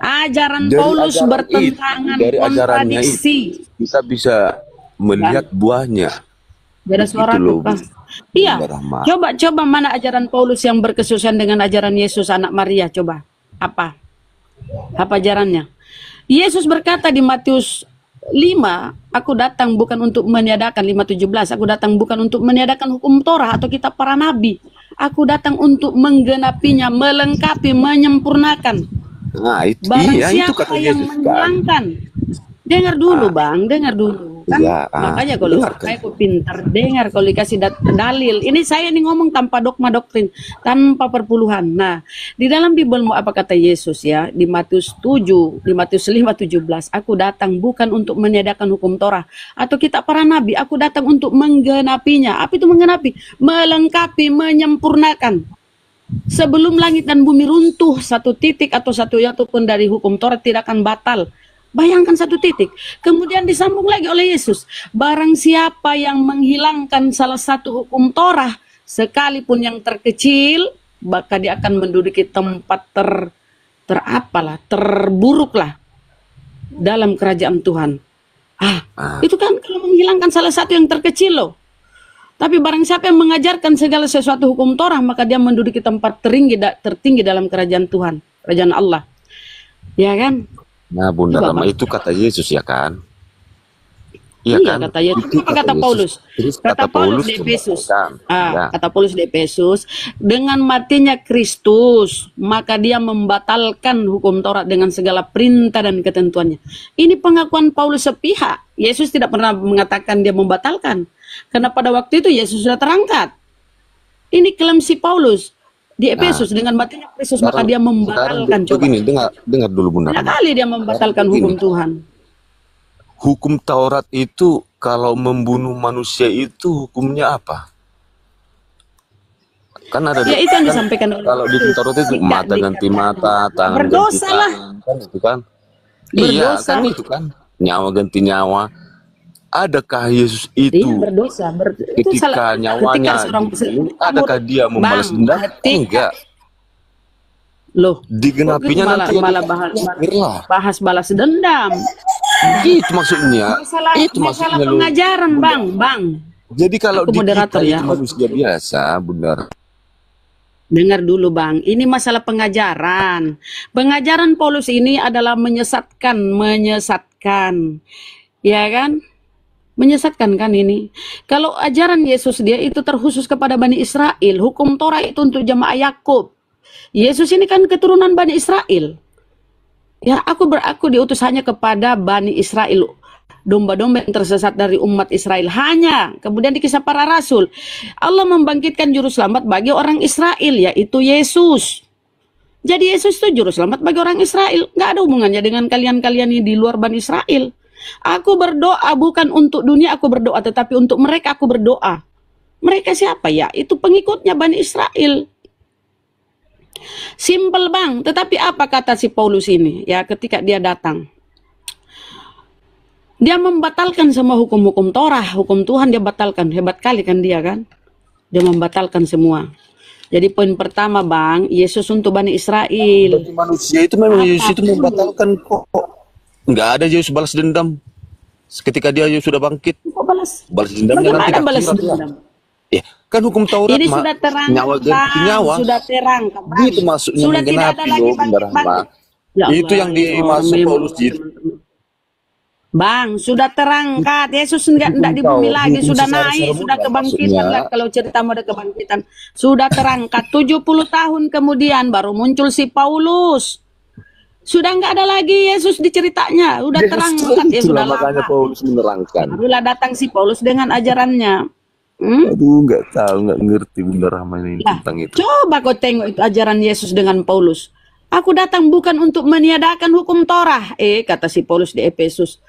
Ajaran Dari Paulus ajaran bertentangan, dari ajarannya kontradiksi. kita bisa melihat buahnya. Beda suara Itu loh, tuh, Pak. Iya. Bunda Rahma. Coba mana ajaran Paulus yang berkesusian dengan ajaran Yesus anak Maria, coba. Apa ajarannya? Yesus berkata di Matius 5, aku datang bukan untuk meniadakan, 5:17, aku datang bukan untuk meniadakan hukum Torah atau kitab para nabi. Aku datang untuk menggenapinya, melengkapi, menyempurnakan. Nah, itu Barang iya, itu siapa kata yang Yesus kan. menghilangkan. Dengar dulu, Bang, dengar dulu. Kan? Iya, Makanya kalau dengarkan. saya kok pintar, dengar kalau dikasih dalil. Ini saya nih ngomong tanpa dogma doktrin, tanpa perpuluhan. Nah, di dalam Bible apa kata Yesus ya? Di Matius 5:17, aku datang bukan untuk meniadakan hukum Torah atau kitab para nabi, aku datang untuk menggenapinya. Apa itu menggenapi? Melengkapi, menyempurnakan. Sebelum langit dan bumi runtuh, satu titik atau satu yaitu pun dari hukum Taurat tidak akan batal. Bayangkan satu titik. Kemudian disambung lagi oleh Yesus. Barang siapa yang menghilangkan salah satu hukum Torah, sekalipun yang terkecil, maka dia akan menduduki tempat terburuklah dalam kerajaan Tuhan. Itu kan kalau menghilangkan salah satu yang terkecil loh. Tapi barang siapa yang mengajarkan segala sesuatu hukum Torah, maka dia menduduki tempat tertinggi dalam kerajaan Tuhan, kerajaan Allah. Ya kan? Nah, Bunda Coba, Rama, Bang. itu kata Yesus ya kan? Iya, kan? kata Yesus. Itu Apa kata Yesus. Paulus? Terus Kata Paulus di coba Efesus. kan? Ya. Kata Paulus di Efesus, dengan matinya Kristus, maka dia membatalkan hukum Taurat dengan segala perintah dan ketentuannya. Ini pengakuan Paulus sepihak. Yesus tidak pernah mengatakan dia membatalkan. Karena pada waktu itu Yesus sudah terangkat. Ini klaim si Paulus di Efesus, dengan matinya Kristus maka dia membatalkan. Coba. Begini, dengar dulu Bunda Banyak Rama. kali dia membatalkan Begini. hukum Tuhan. Hukum Taurat itu kalau membunuh manusia itu hukumnya apa? Kan ada Ya itu yang disampaikan oleh kalau di Yesus. Taurat itu Tidak mata ganti mata, tangan berdosa ganti lah. tangan, kan itu kan? Iya, Berdosa. kan itu kan. Nyawa ganti nyawa. Adakah Yesus itu Dia berdosa. Itu ketika nyawanya dibunuh, adakah dia membalas dendam? Enggak. Loh, Digenapinya nanti malah bahas balas dendam. Itu maksudnya. Itu Masalah maksudnya lu. pengajaran, Bang. Jadi kalau Aku di moderator kita ya. itu manusia biasa, benar. Dengar dulu, Bang. Ini masalah pengajaran. Pengajaran Paulus ini adalah menyesatkan. Ya kan? Menyesatkan kan ini. Kalau ajaran Yesus dia itu terkhusus kepada Bani Israel. Hukum Torah itu untuk jemaah Yakub. Yesus ini kan keturunan Bani Israel. Ya, aku diutus hanya kepada Bani Israel. Domba-domba yang tersesat dari umat Israel. Hanya. Kemudian di Kisah Para Rasul, Allah membangkitkan juru selamat bagi orang Israel, yaitu Yesus. Jadi Yesus itu juru selamat bagi orang Israel. Nggak ada hubungannya dengan kalian-kalian ini di luar Bani Israel. Aku berdoa bukan untuk dunia aku berdoa, tetapi untuk mereka aku berdoa. Mereka siapa ya? Itu pengikutnya Bani Israel. Simple bang. Tetapi apa kata si Paulus ini? Ya ketika dia datang. Dia membatalkan semua hukum-hukum Torah. Hukum Tuhan dia batalkan. Hebat kali kan dia kan? Dia membatalkan semua. Jadi poin pertama bang, Yesus untuk Bani Israel. Bagi manusia itu memang Yesus itu membatalkan kok. Nggak ada Yesus balas dendam. Ketika dia sudah bangkit, Kok balas? balas dendamnya nanti Bagaimana balas akhirat. dendam? Ya, kan hukum Taurat Ini sudah terang, nyawa ganti nyawa. sudah terang, Bang. Itu maksudnya Sudah tidak ada menggenapi lagi loh, Bunda Rahma. bangkit-bangkit. Ya Itu Allah, yang dimaksud memang, Paulus di teman-teman. Bang, sudah terangkat. Yesus enggak di bumi lagi, sudah naik, sudah kebangkitan lah. Kalau ceritamu ada kebangkitan, sudah terangkat. 70 tahun kemudian baru muncul si Paulus. Sudah enggak ada lagi Yesus di ceritanya, udah terangkat ya sudah makanya lama. Paulus menerangkan. Barulah datang si Paulus dengan ajarannya. Aduh, nggak tahu, nggak ngerti Bunda Rahma ini Nah, tentang itu. coba kau tengok itu ajaran Yesus dengan Paulus. Aku datang bukan untuk meniadakan hukum Torah. Kata si Paulus di Efesus.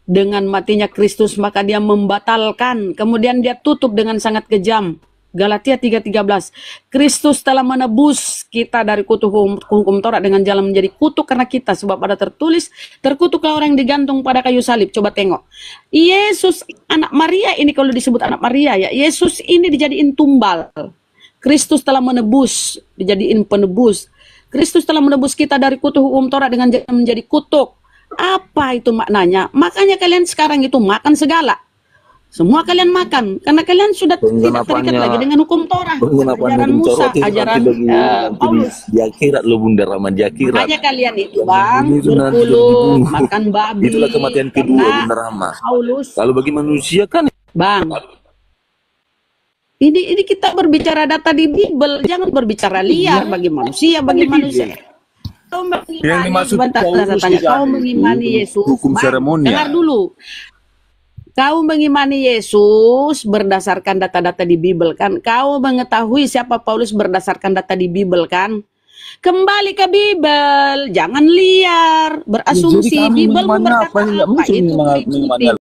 Dengan matinya Kristus maka dia membatalkan. Kemudian dia tutup dengan sangat kejam. Galatia 3:13. Kristus telah menebus kita dari kutuk hukum Taurat dengan jalan menjadi kutuk karena kita. Sebab ada tertulis, terkutuklah orang yang digantung pada kayu salib. Coba tengok. Yesus anak Maria ini kalau disebut anak Maria ya. Yesus ini dijadiin tumbal. Kristus telah menebus, dijadiin penebus. Kristus telah menebus kita dari kutuk hukum Taurat dengan jalan menjadi kutuk. Apa itu maknanya? Makanya kalian sekarang itu makan segala. Semua kalian makan karena kalian sudah tidak terikat lagi dengan hukum Torah, ajaran Musa, ajaran Paulus. Di akhirat lo Bunda Rahma, di akhirat. Makanya kalian itu bang berpuluh makan babi. Itulah kematian kedua Bunda Rahma. Paulus. Kalau bagi manusia kan Bang, ini kita berbicara data di Bible, jangan berbicara liar bagi manusia, bagi manusia. Kau yang dimaksud Paulus kau mengimani Yesus. hukum Bang, seremonial. dengar dulu. Kau mengimani Yesus berdasarkan data-data di Bible kan? Kau mengetahui siapa Paulus berdasarkan data di Bible kan? Kembali ke Bible, jangan liar, berasumsi. Bible berkata apa itu mengikuti.